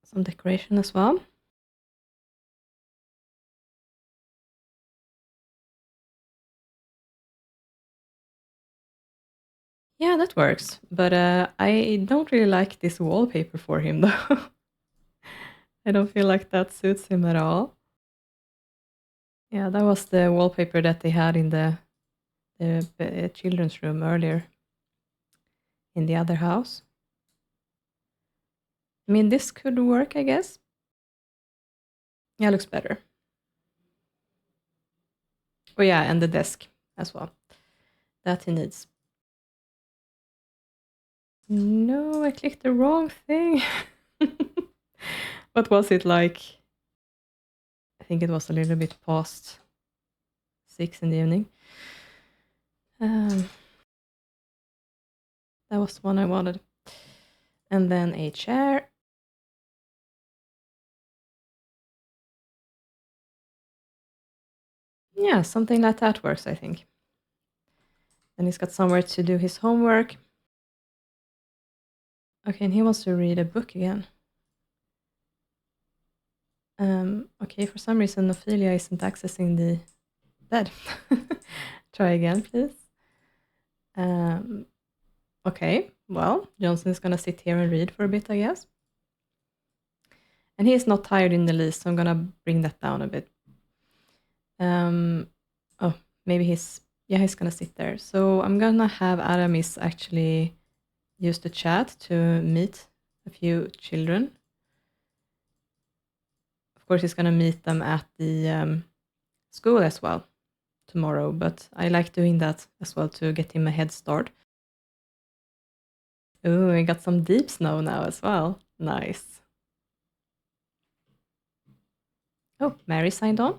some decoration as well. Yeah, that works. But I don't really like this wallpaper for him, though. I don't feel like that suits him at all. Yeah, that was the wallpaper that they had in the children's room earlier in the other house. I mean, this could work, I guess. Yeah, looks better. Oh yeah, and the desk as well. That he needs. No, I clicked the wrong thing. What was it like? I think it was a little bit past 6 in the evening. That was the one I wanted. And then a chair. Yeah, something like that works, I think. And he's got somewhere to do his homework. Okay, and he wants to read a book again. Okay, for some reason Ophelia isn't accessing the bed. Try again, please. Okay, well, Johnson is gonna sit here and read for a bit, I guess. And he is not tired in the least, so I'm gonna bring that down a bit. Oh, maybe he's gonna sit there. So I'm gonna have Aramis actually use the chat to meet a few children. Of course, he's gonna meet them at the school as well tomorrow, but I like doing that as well to get him a head start. Oh, I got some deep snow now as well. Nice. Oh, Mary signed on.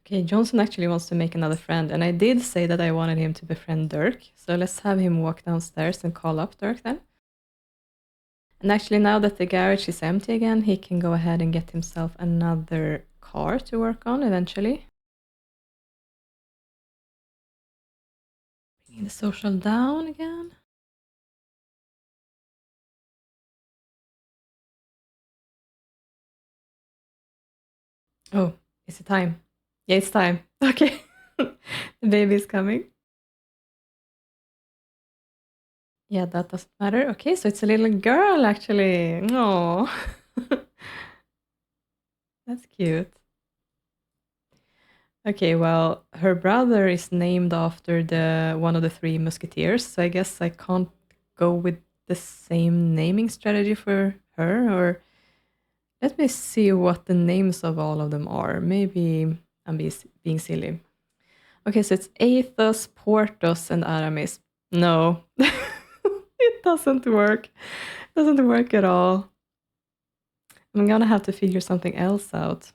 Okay, Johnson actually wants to make another friend, and I did say that I wanted him to befriend Dirk, so let's have him walk downstairs and call up Dirk then. And actually, now that the garage is empty again, he can go ahead and get himself another car to work on eventually. Bringing the social down again. Oh, is it time? Yeah, it's time. Okay. The baby is coming. Yeah, that doesn't matter. Okay, so it's a little girl actually. Oh, that's cute. Okay, well, her brother is named after the one of the three musketeers, so I guess I can't go with the same naming strategy for her, or let me see what the names of all of them are. Maybe I'm being silly. Okay, so it's Athos, Porthos, and Aramis. No, it doesn't work. It doesn't work at all. I'm gonna have to figure something else out.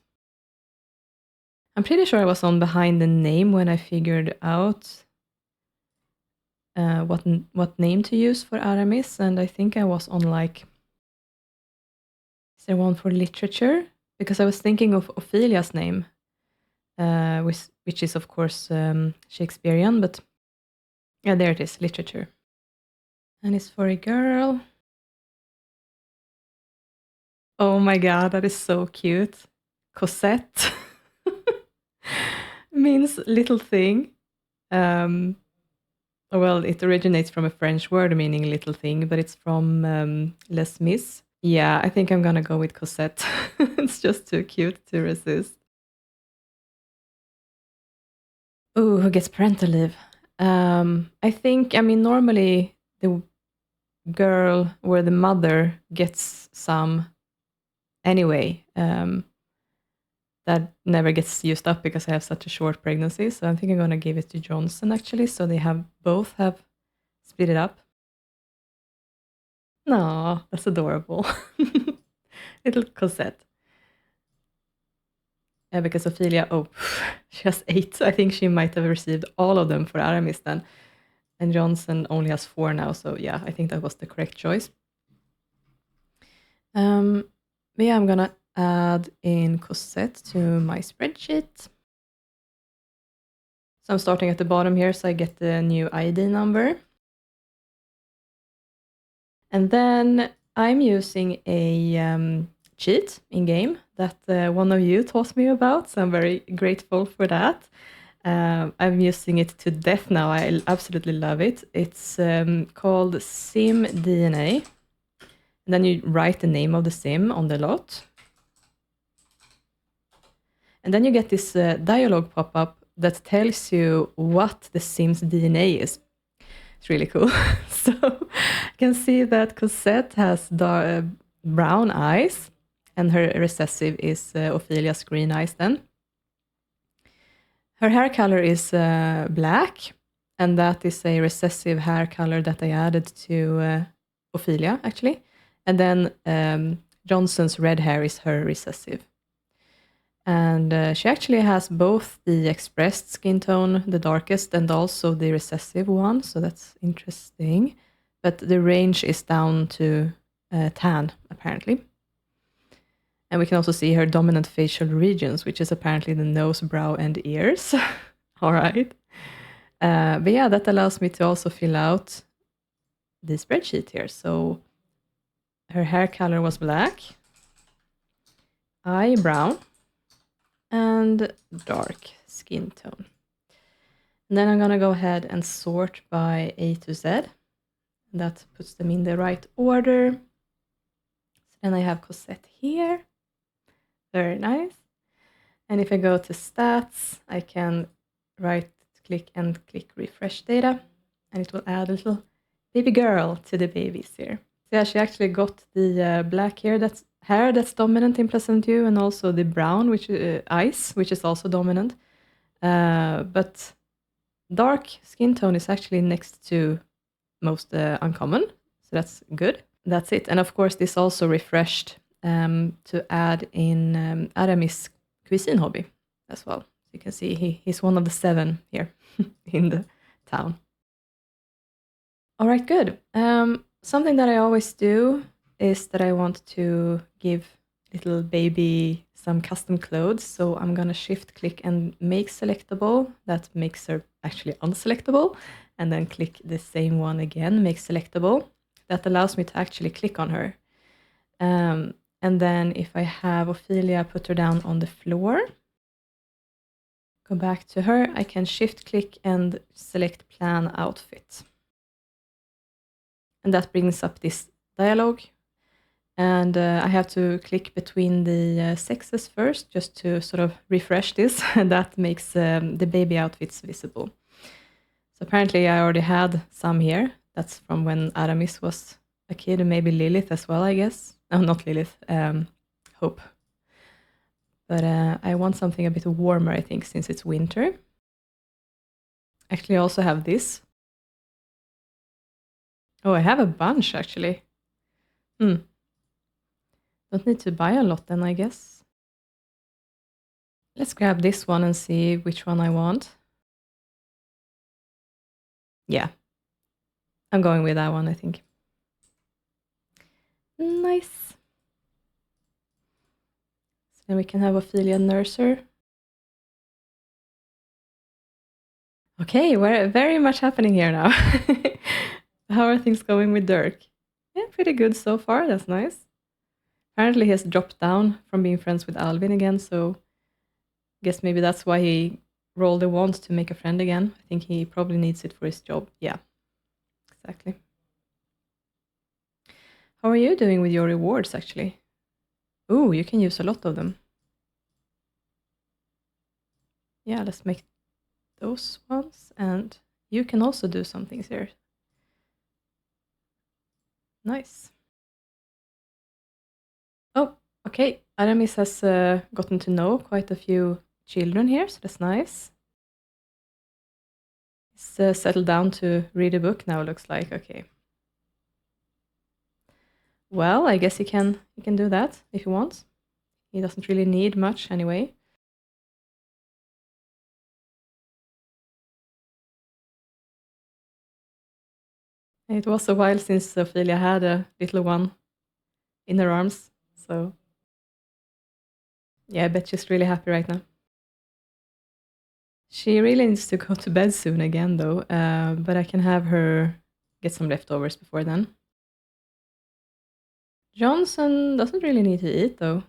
I'm pretty sure I was on behind the name when I figured out what name to use for Aramis, and I think I was on like, is there one for literature? Because I was thinking of Ophelia's name, which is of course Shakespearean, but yeah, there it is, literature. And it's for a girl. Oh my god, that is so cute. Cassette means little thing. Well, it originates from a French word meaning little thing, but it's from Les Mis. Yeah, I think I'm gonna go with Cassette. It's just too cute to resist. Ooh, who gets parental leave? I mean, normally the girl or the mother gets some anyway. That never gets used up because I have such a short pregnancy. So I think I'm gonna give it to Johnson actually. So they both have split it up. No, that's adorable. Little Cosette. Yeah, because Ophelia, she has 8. I think she might have received all of them for Aramis then. And Johnson only has 4 now. So yeah, I think that was the correct choice. But yeah, I'm gonna add in Cosette to my spreadsheet. So I'm starting at the bottom here, so I get the new ID number. And then I'm using a cheat in-game that one of you taught me about, so I'm very grateful for that. I'm using it to death now. I absolutely love it. It's called Sim DNA. And then you write the name of the sim on the lot. And then you get this dialogue pop-up that tells you what the sim's DNA is. It's really cool. So you can see that Cosette has brown eyes, and her recessive is Ophelia's green eyes then. Her hair color is black, and that is a recessive hair color that I added to Ophelia, actually. And then Johnson's red hair is her recessive. And she actually has both the expressed skin tone, the darkest, and also the recessive one, so that's interesting. But the range is down to tan, apparently. And we can also see her dominant facial regions, which is apparently the nose, brow, and ears. All right. But yeah, that allows me to also fill out the spreadsheet here. So her hair color was black, eye brown, and dark skin tone. And then I'm gonna go ahead and sort by A to Z. That puts them in the right order. So then I have Cosette here. Very nice. And if I go to stats, I can right click and click refresh data, and it will add a little baby girl to the babies here. So yeah, she actually got the black hair that's dominant in Pleasantview, and also the brown, which eyes, which is also dominant. But dark skin tone is actually next to most uncommon, so that's good. That's it. And of course, this also refreshed to add in Aramis cuisine hobby as well. So you can see he's one of the 7 here in the town. All right, good. Something that I always do is that I want to give little baby some custom clothes. So I'm gonna shift click and make selectable. That makes her actually unselectable. And then click the same one again, make selectable. That allows me to actually click on her. And then if I have Ophelia put her down on the floor, go back to her, I can shift click and select plan outfit. And that brings up this dialogue. And I have to click between the sexes first, just to sort of refresh this. And that makes the baby outfits visible. So apparently I already had some here. That's from when Aramis was a kid, and maybe Lilith as well, I guess. No, not Lilith, Hope. But I want something a bit warmer, I think, since it's winter. Actually, I also have this. Oh, I have a bunch, actually. Don't need to buy a lot then, I guess. Let's grab this one and see which one I want. Yeah. I'm going with that one, I think. Nice. So then we can have Ophelia Nurser. Okay, we're very much happening here now. How are things going with Dirk? Yeah, pretty good so far. That's nice. Apparently he has dropped down from being friends with Alvin again, so I guess maybe that's why he rolled a wand to make a friend again. I think he probably needs it for his job. Yeah, exactly. How are you doing with your rewards, actually? Ooh, you can use a lot of them. Yeah, let's make those ones, and you can also do some things here. Nice. Oh, okay. Aramis has gotten to know quite a few children here, so that's nice. He's settled down to read a book now, looks like. Okay. Well, I guess he can do that if he wants. He doesn't really need much anyway. It was a while since Ophelia had a little one in her arms, so yeah, I bet she's really happy right now. She really needs to go to bed soon again, though, but I can have her get some leftovers before then. Johnson doesn't really need to eat, though.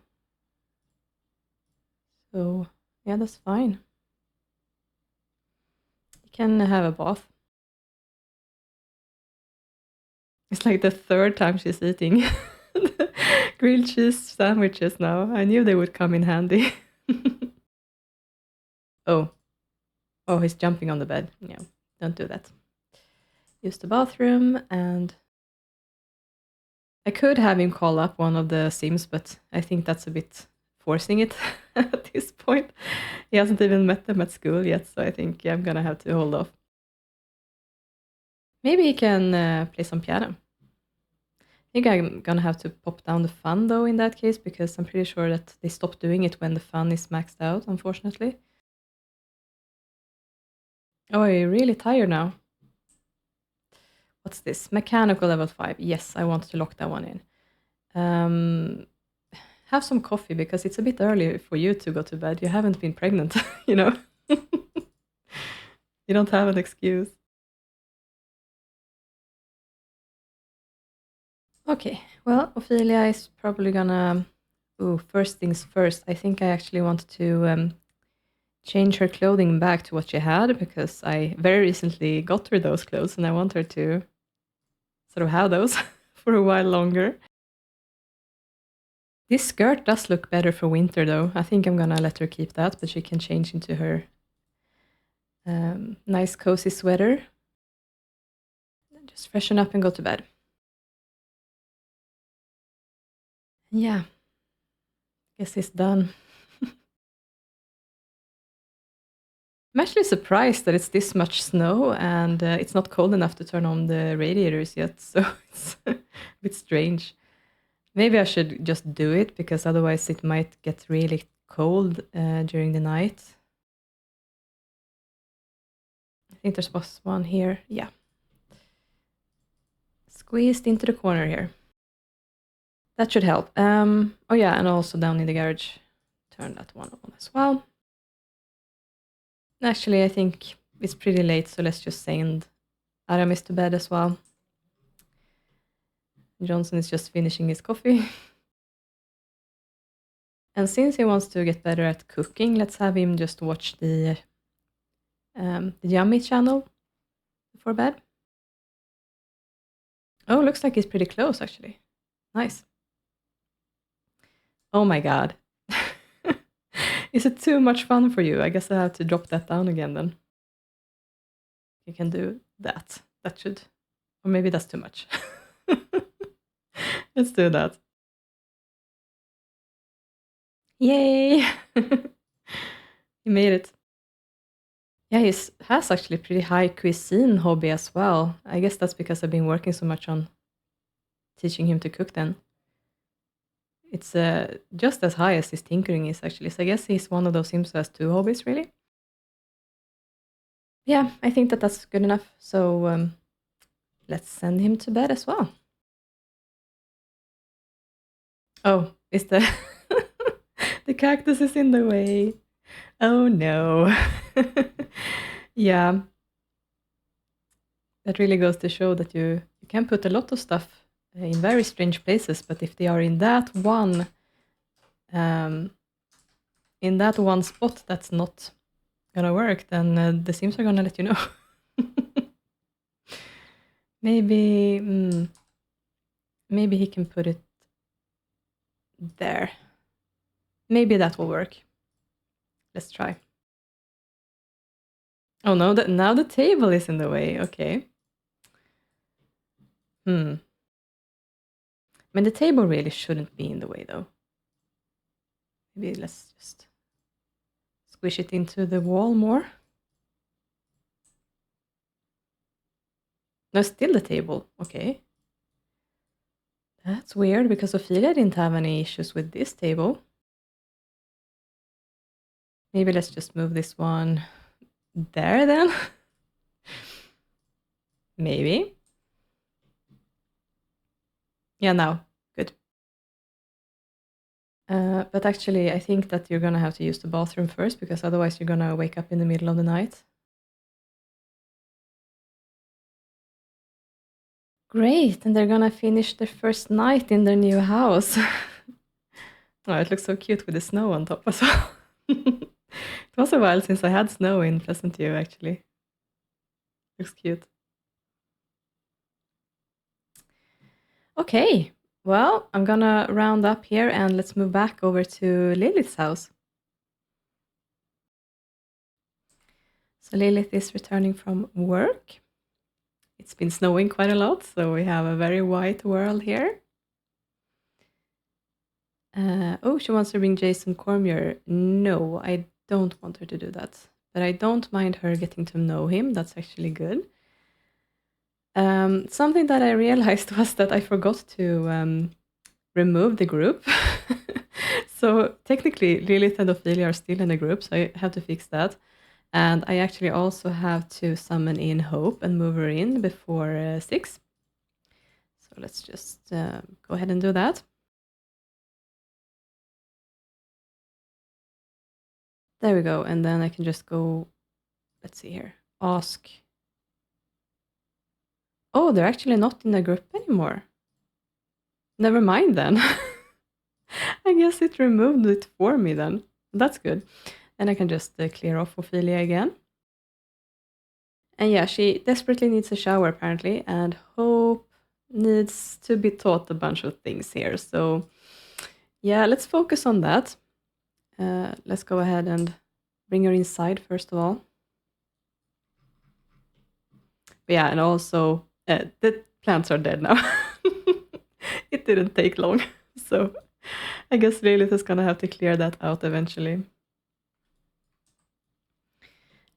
So, yeah, that's fine. You can have a bath. It's like the third time she's eating grilled cheese sandwiches now. I knew they would come in handy. Oh. Oh, he's jumping on the bed. Yeah, don't do that. Use the bathroom, and I could have him call up one of the Sims, but I think that's a bit forcing it at this point. He hasn't even met them at school yet, so I think I'm gonna have to hold off. Maybe he can play some piano. I think I'm gonna have to pop down the fun, though, in that case, because I'm pretty sure that they stop doing it when the fun is maxed out, unfortunately. Oh, you're really tired now. What's this? Mechanical level 5. Yes, I want to lock that one in. Have some coffee, because it's a bit early for you to go to bed. You haven't been pregnant, you know? You don't have an excuse. Okay, well, Ophelia is probably gonna... Ooh, first things first. I think I actually want to change her clothing back to what she had, because I very recently got her those clothes, and I want her to sort of have those for a while longer. This skirt does look better for winter, though. I think I'm gonna let her keep that, but she can change into her nice cozy sweater. Just freshen up and go to bed. Yeah, guess it's done. I'm actually surprised that it's this much snow, and it's not cold enough to turn on the radiators yet, so it's a bit strange. Maybe I should just do it, because otherwise it might get really cold during the night. I think there was one here. Yeah. Squeezed into the corner here. That should help. Oh yeah, and also down in the garage. Turn that one on as well. Actually, I think it's pretty late, so let's just send Aramis to bed as well. Johnson is just finishing his coffee. And since he wants to get better at cooking, let's have him just watch the Yummy channel before bed. Oh, looks like he's pretty close, actually. Nice. Oh my god. Is it too much fun for you? I guess I have to drop that down again then. You can do that. That should... Or maybe that's too much. Let's do that. Yay! He made it. Yeah, he has actually pretty high cuisine hobby as well. I guess that's because I've been working so much on teaching him to cook then. It's just as high as his tinkering is, actually. So I guess he's one of those Sims who has two hobbies, really. Yeah, I think that that's good enough. So let's send him to bed as well. Oh, is the... the cactus is in the way. Oh no. Yeah. That really goes to show that you can put a lot of stuff in very strange places, but if they are in that one spot that's not gonna work, then the Sims are gonna let you know. Maybe maybe he can put it there. Maybe that will work. Let's try. Oh no, now the table is in the way. Okay. I mean, the table really shouldn't be in the way, though. Maybe let's just squish it into the wall more. No, still the table. Okay. That's weird, because Ophelia didn't have any issues with this table. Maybe let's just move this one there, then. Maybe. Yeah, now. Good. But actually, I think that you're gonna have to use the bathroom first, because otherwise you're gonna wake up in the middle of the night. Great, and they're gonna finish their first night in their new house. Oh, it looks so cute with the snow on top as well. It was a while since I had snow in Pleasantview, actually. Looks cute. Okay, well, I'm gonna round up here and let's move back over to Lilith's house. So Lilith is returning from work. It's been snowing quite a lot, so we have a very white world here. Oh, she wants to bring Jihoon Copur. No, I don't want her to do that. But I don't mind her getting to know him. That's actually good. Something that I realized was that I forgot to remove the group. So technically, Lilith and Ophelia are still in the group, so I have to fix that. And I actually also have to summon in Hope and move her in before 6. So let's just go ahead and do that. There we go. And then I can just go, let's see here, ask. Oh, they're actually not in the group anymore. Never mind then. I guess it removed it for me then. That's good. And I can just clear off Ophelia again. And yeah, she desperately needs a shower apparently, and Hope needs to be taught a bunch of things here. So yeah, let's focus on that. Let's go ahead and bring her inside first of all. But yeah, and also the plants are dead now. It didn't take long. So I guess Lilith is gonna have to clear that out eventually.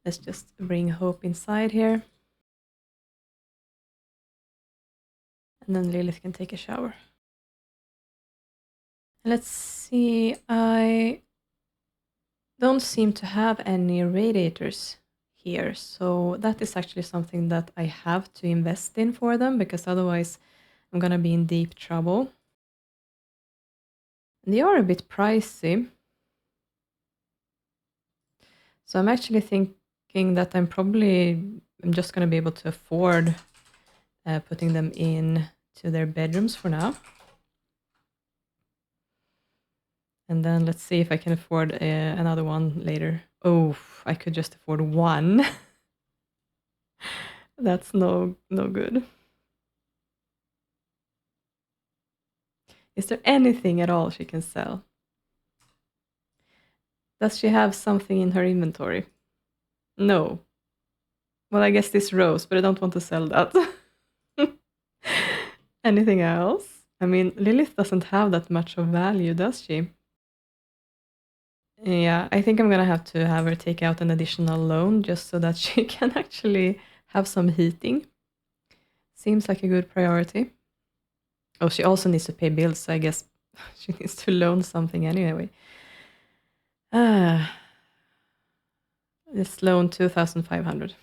Let's just bring Hope inside here. And then Lilith can take a shower. Let's see, I don't seem to have any radiators here, so that is actually something that I have to invest in for them, because otherwise I'm gonna be in deep trouble. And they are a bit pricey. So I'm actually thinking that I'm just gonna be able to afford putting them in to their bedrooms for now. And then let's see if I can afford another one later. Oh, I could just afford one. That's no good. Is there anything at all she can sell? Does she have something in her inventory? No. Well, I guess this rose, but I don't want to sell that. Anything else? I mean, Lilith doesn't have that much of value, does she? Yeah, I think I'm gonna have to have her take out an additional loan just so that she can actually have some heating. Seems like a good priority. Oh, she also needs to pay bills, so I guess she needs to loan something anyway. This loan 2,500.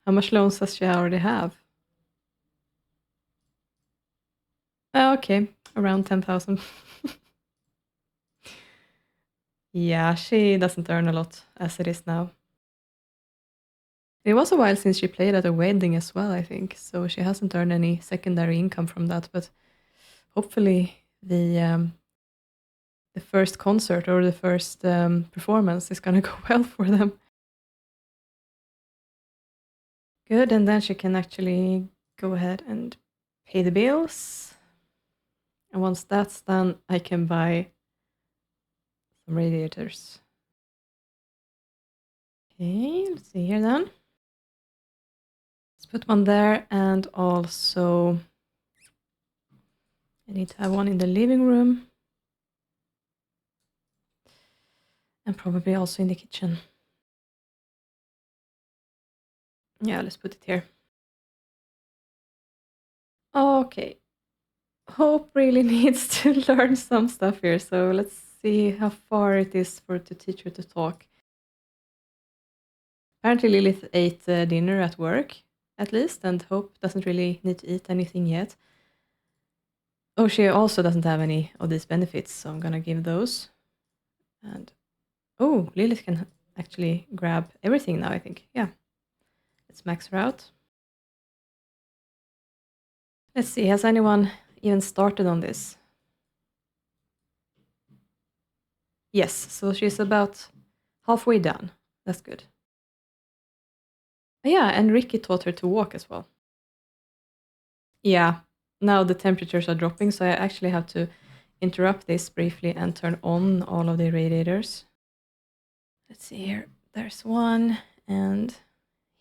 How much loans does she already have? Okay, around 10,000. Yeah, she doesn't earn a lot as it is now. It was a while since she played at a wedding as well, I think, so she hasn't earned any secondary income from that, but hopefully the first concert or the first performance is gonna go well for them. Good, and then she can actually go ahead and pay the bills. And once that's done, I can buy some radiators. Okay, let's see here then. Let's put one there, and also I need to have one in the living room. And probably also in the kitchen. Yeah, let's put it here. Okay. Hope really needs to learn some stuff here, so let's see how far it is to teach her to talk. Apparently Lilith ate dinner at work, at least, and Hope doesn't really need to eat anything yet. Oh, she also doesn't have any of these benefits, so I'm gonna give those. And oh, Lilith can actually grab everything now, I think. Yeah. Let's max her out. Let's see, has anyone even started on this? Yes, so she's about halfway done. That's good. Yeah, and Ricky taught her to walk as well. Yeah, now the temperatures are dropping, so I actually have to interrupt this briefly and turn on all of the radiators. Let's see here. There's one, and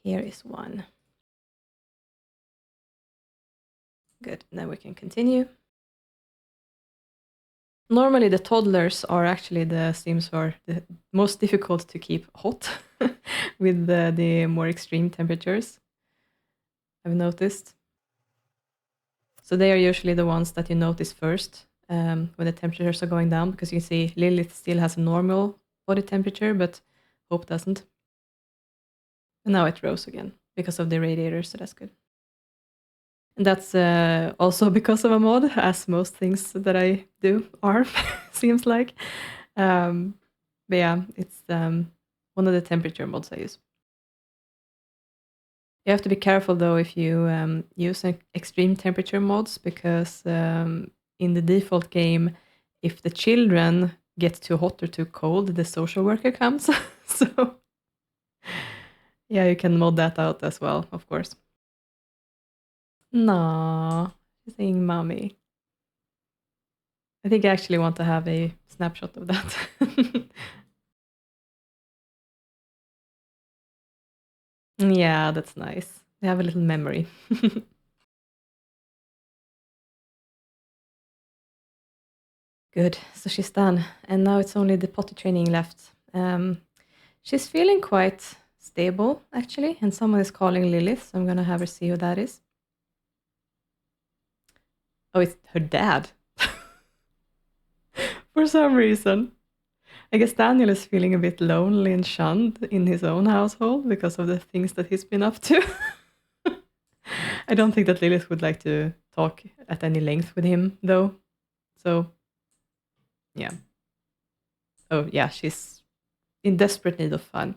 here is one. Good, now we can continue. Normally the toddlers are actually the Sims who are the most difficult to keep hot with the more extreme temperatures, I've noticed. So they are usually the ones that you notice first when the temperatures are going down, because you see Lilith still has a normal body temperature, but Hope doesn't. And now it rose again because of the radiator, so that's good. And that's also because of a mod, as most things that I do are, seems like. But yeah, it's one of the temperature mods I use. You have to be careful though if you use extreme temperature mods, because in the default game, if the children get too hot or too cold, the social worker comes. So yeah, you can mod that out as well, of course. No, she's saying mommy. I think I actually want to have a snapshot of that. Yeah, that's nice. They have a little memory. Good, so she's done. And now it's only the potty training left. She's feeling quite stable, actually, and someone is calling Lilith, so I'm gonna have her see who that is. Oh, it's her dad. For some reason. I guess Daniel is feeling a bit lonely and shunned in his own household because of the things that he's been up to. I don't think that Lilith would like to talk at any length with him, though. So, yeah. Oh, yeah, she's in desperate need of fun.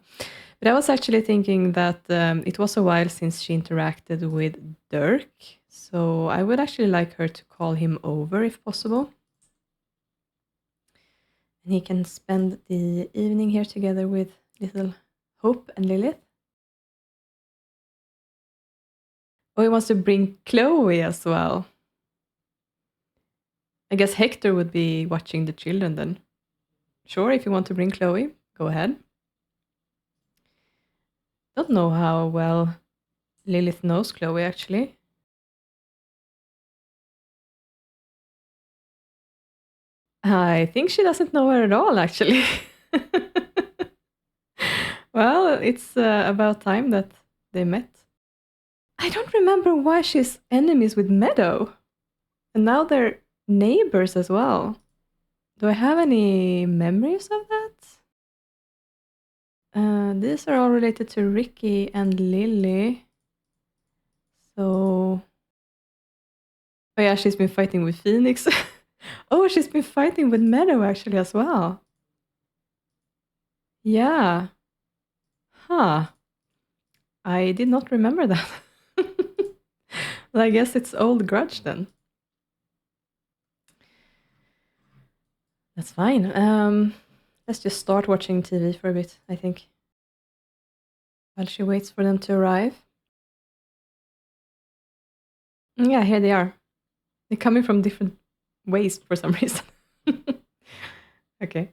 But I was actually thinking that it was a while since she interacted with Dirk, so I would actually like her to call him over if possible. And he can spend the evening here together with little Hope and Lilith. Oh, he wants to bring Chloe as well. I guess Hector would be watching the children then. Sure, if you want to bring Chloe, go ahead. Don't know how well Lilith knows Chloe, actually. I think she doesn't know her at all, actually. Well, it's about time that they met. I don't remember why she's enemies with Meadow. And now they're neighbors as well. Do I have any memories of that? These are all related to Ricky and Lily. So... Oh yeah, she's been fighting with Phoenix. Oh, she's been fighting with Meadow actually as well. Yeah. Huh. I did not remember that. Well, I guess it's old grudge then. That's fine. Let's just start watching TV for a bit, I think. While she waits for them to arrive. Yeah, here they are. They're coming from different ways for some reason. Okay.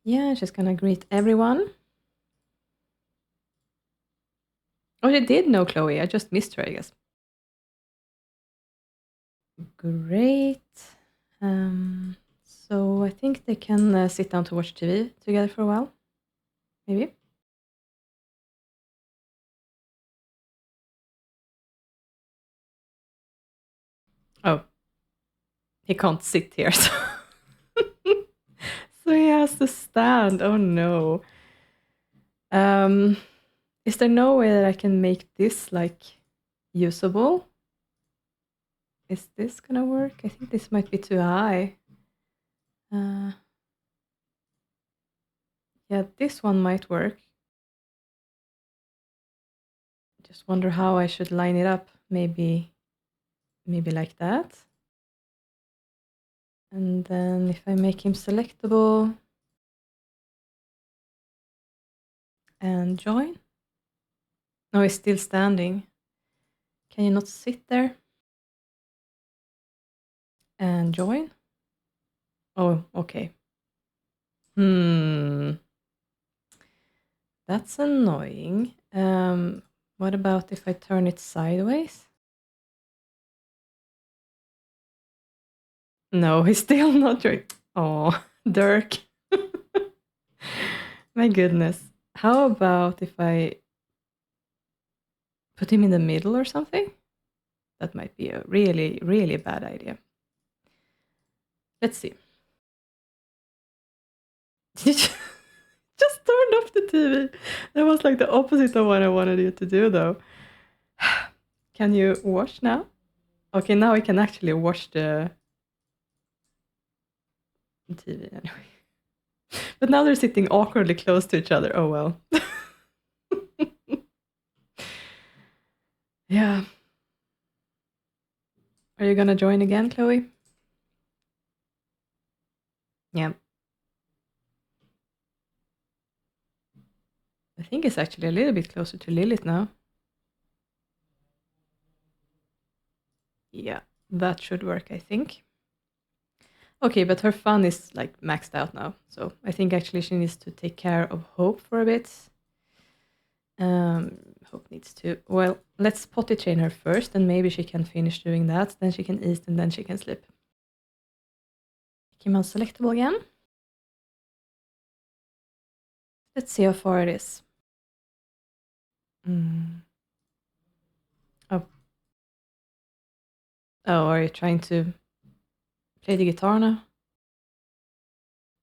Yeah, she's gonna greet everyone. Oh, they did know Chloe. I just missed her, I guess. Great. So I think they can sit down to watch TV together for a while. Maybe. Oh. He can't sit here, so... so he has to stand. Oh no. Is there no way that I can make this, like, usable? Is this gonna work? I think this might be too high. Yeah, this one might work. Just wonder how I should line it up. Maybe like that. And then if I make him selectable and join. No, he's still standing. Can you not sit there? And join? Oh, okay. That's annoying. What about if I turn it sideways? No, he's still not joining. Oh, Dirk. My goodness. How about if I put him in the middle or something? That might be a really, really bad idea. Let's see. Just turned off the TV. That was like the opposite of what I wanted you to do, though. Can you watch now? Okay, now I can actually watch the TV anyway. But now they're sitting awkwardly close to each other. Oh well. Yeah. Are you gonna join again, Chloe? Yeah. I think it's actually a little bit closer to Lilith now. Yeah, that should work, I think. Okay, but her fun is like maxed out now. So I think actually she needs to take care of Hope for a bit. Hope needs to... Well, let's potty train her first and maybe she can finish doing that. Then she can eat and then she can sleep. Make him unselectable again. Let's see how far it is. Oh. Oh, are you trying to play the guitar now?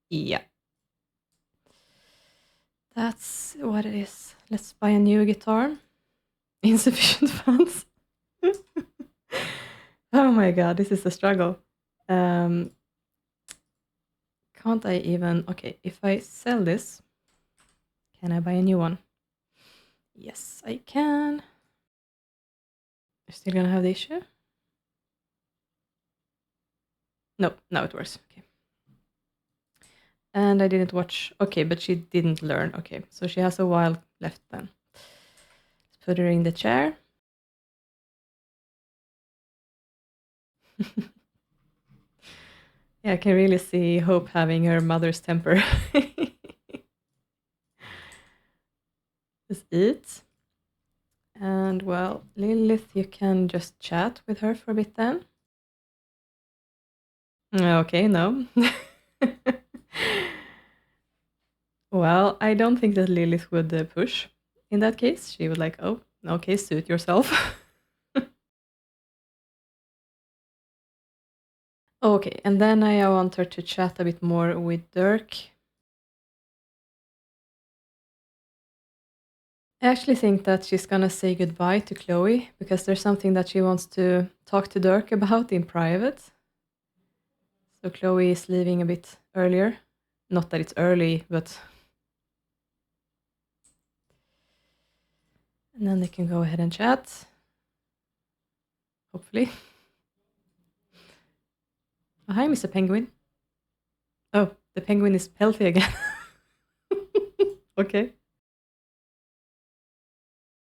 Yeah. That's what it is. Let's buy a new guitar. Insufficient funds. Oh my god, this is a struggle. Can't I even... Okay, if I sell this, can I buy a new one? Yes, I can. You're still gonna have the issue? No, now it works. Okay. And I didn't watch... Okay, but she didn't learn. Okay, so she has a while left then. Let's put her in the chair. Yeah, I can really see Hope having her mother's temper. Just eat. And, well, Lilith, you can just chat with her for a bit then. Okay, no. Well, I don't think that Lilith would push in that case. She would like, oh, okay, suit yourself. Okay, and then I want her to chat a bit more with Dirk. I actually think that she's gonna say goodbye to Chloe because there's something that she wants to talk to Dirk about in private. So Chloe is leaving a bit earlier. Not that it's early, but And then they can go ahead and chat. Hopefully. Oh, hi, Mr. Penguin. Oh, the penguin is healthy again. Okay.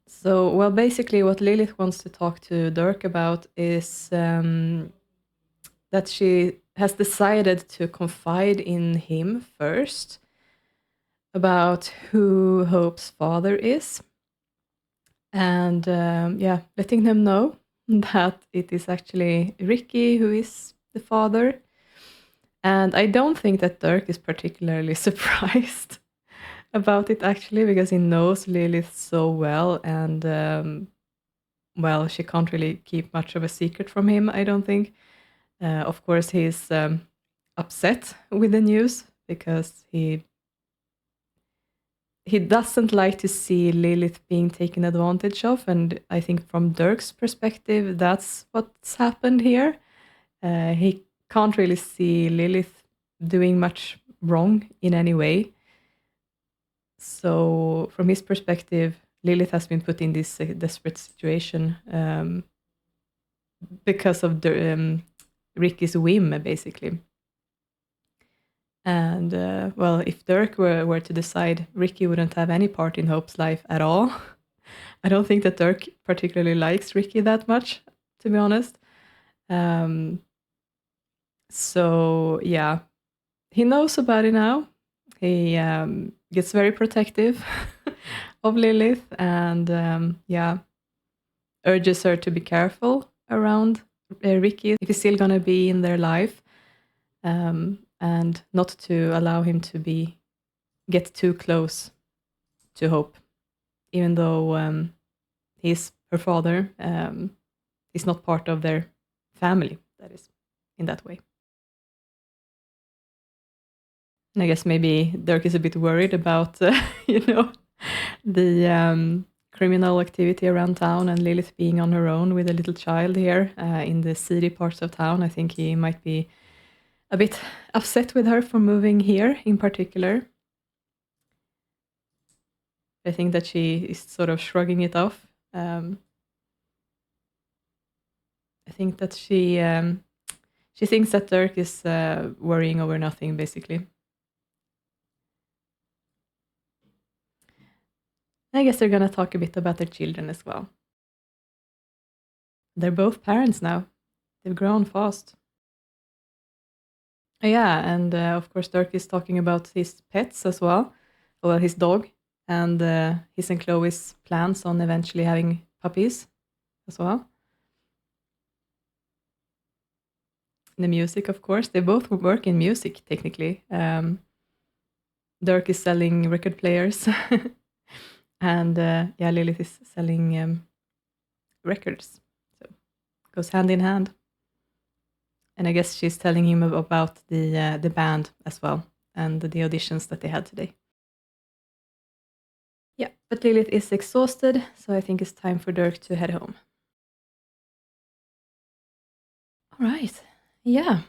So, well, basically what Lilith wants to talk to Dirk about is that she has decided to confide in him first about who Hope's father is. And letting them know that it is actually Ricky who is the father. And I don't think that Dirk is particularly surprised about it, actually, because he knows Lilith so well. And, well, she can't really keep much of a secret from him, I don't think. Of course, he's upset with the news because he doesn't like to see Lilith being taken advantage of, and I think from Dirk's perspective, that's what's happened here. He can't really see Lilith doing much wrong in any way. So from his perspective, Lilith has been put in this desperate situation because of Ricky's whim, basically. And, well, if Dirk were to decide, Ricky wouldn't have any part in Hope's life at all. I don't think that Dirk particularly likes Ricky that much, to be honest. So, yeah, he knows about it now. He gets very protective of Lilith and, urges her to be careful around Ricky if he's still going to be in their life. And not to allow him to get too close to Hope, even though he's her father. He's not part of their family, that is, in that way. And I guess maybe Dirk is a bit worried about, the criminal activity around town and Lilith being on her own with a little child here in the seedy parts of town. I think he might be a bit upset with her for moving here in particular. I think that she is sort of shrugging it off. I think that she thinks that Dirk is worrying over nothing, basically. I guess they're going to talk a bit about their children as well. They're both parents now. They've grown fast. Yeah, and of course Dirk is talking about his pets as well. Well, his dog, and his and Chloe's plans on eventually having puppies as well. The music, of course. They both work in music, technically. Dirk is selling record players. And Lilith is selling records. So it goes hand in hand. And I guess she's telling him about the band as well and the auditions that they had today. Yeah, but Lilith is exhausted, so I think it's time for Dirk to head home. All right. Yeah.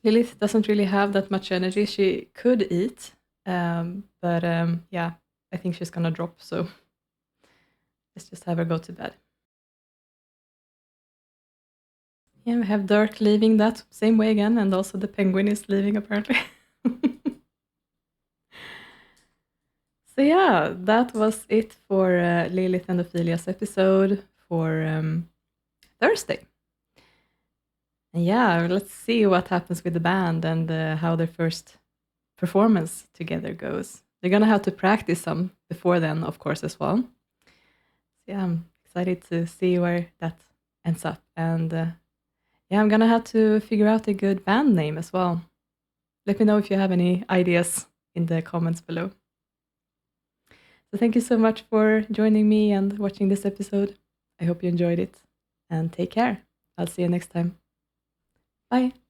Lilith doesn't really have that much energy. She could eat, but I think she's gonna drop, so let's just have her go to bed. Yeah, we have Dirk leaving that same way again, and also the penguin is leaving, apparently. So yeah, that was it for Lilith and Ophelia's episode for Thursday. And yeah, let's see what happens with the band and how their first performance together goes. They're gonna have to practice some before then, of course, as well. So yeah, I'm excited to see where that ends up. And I'm gonna have to figure out a good band name as well. Let me know if you have any ideas in the comments below. So thank you so much for joining me and watching this episode. I hope you enjoyed it, and take care. I'll see you next time. Bye.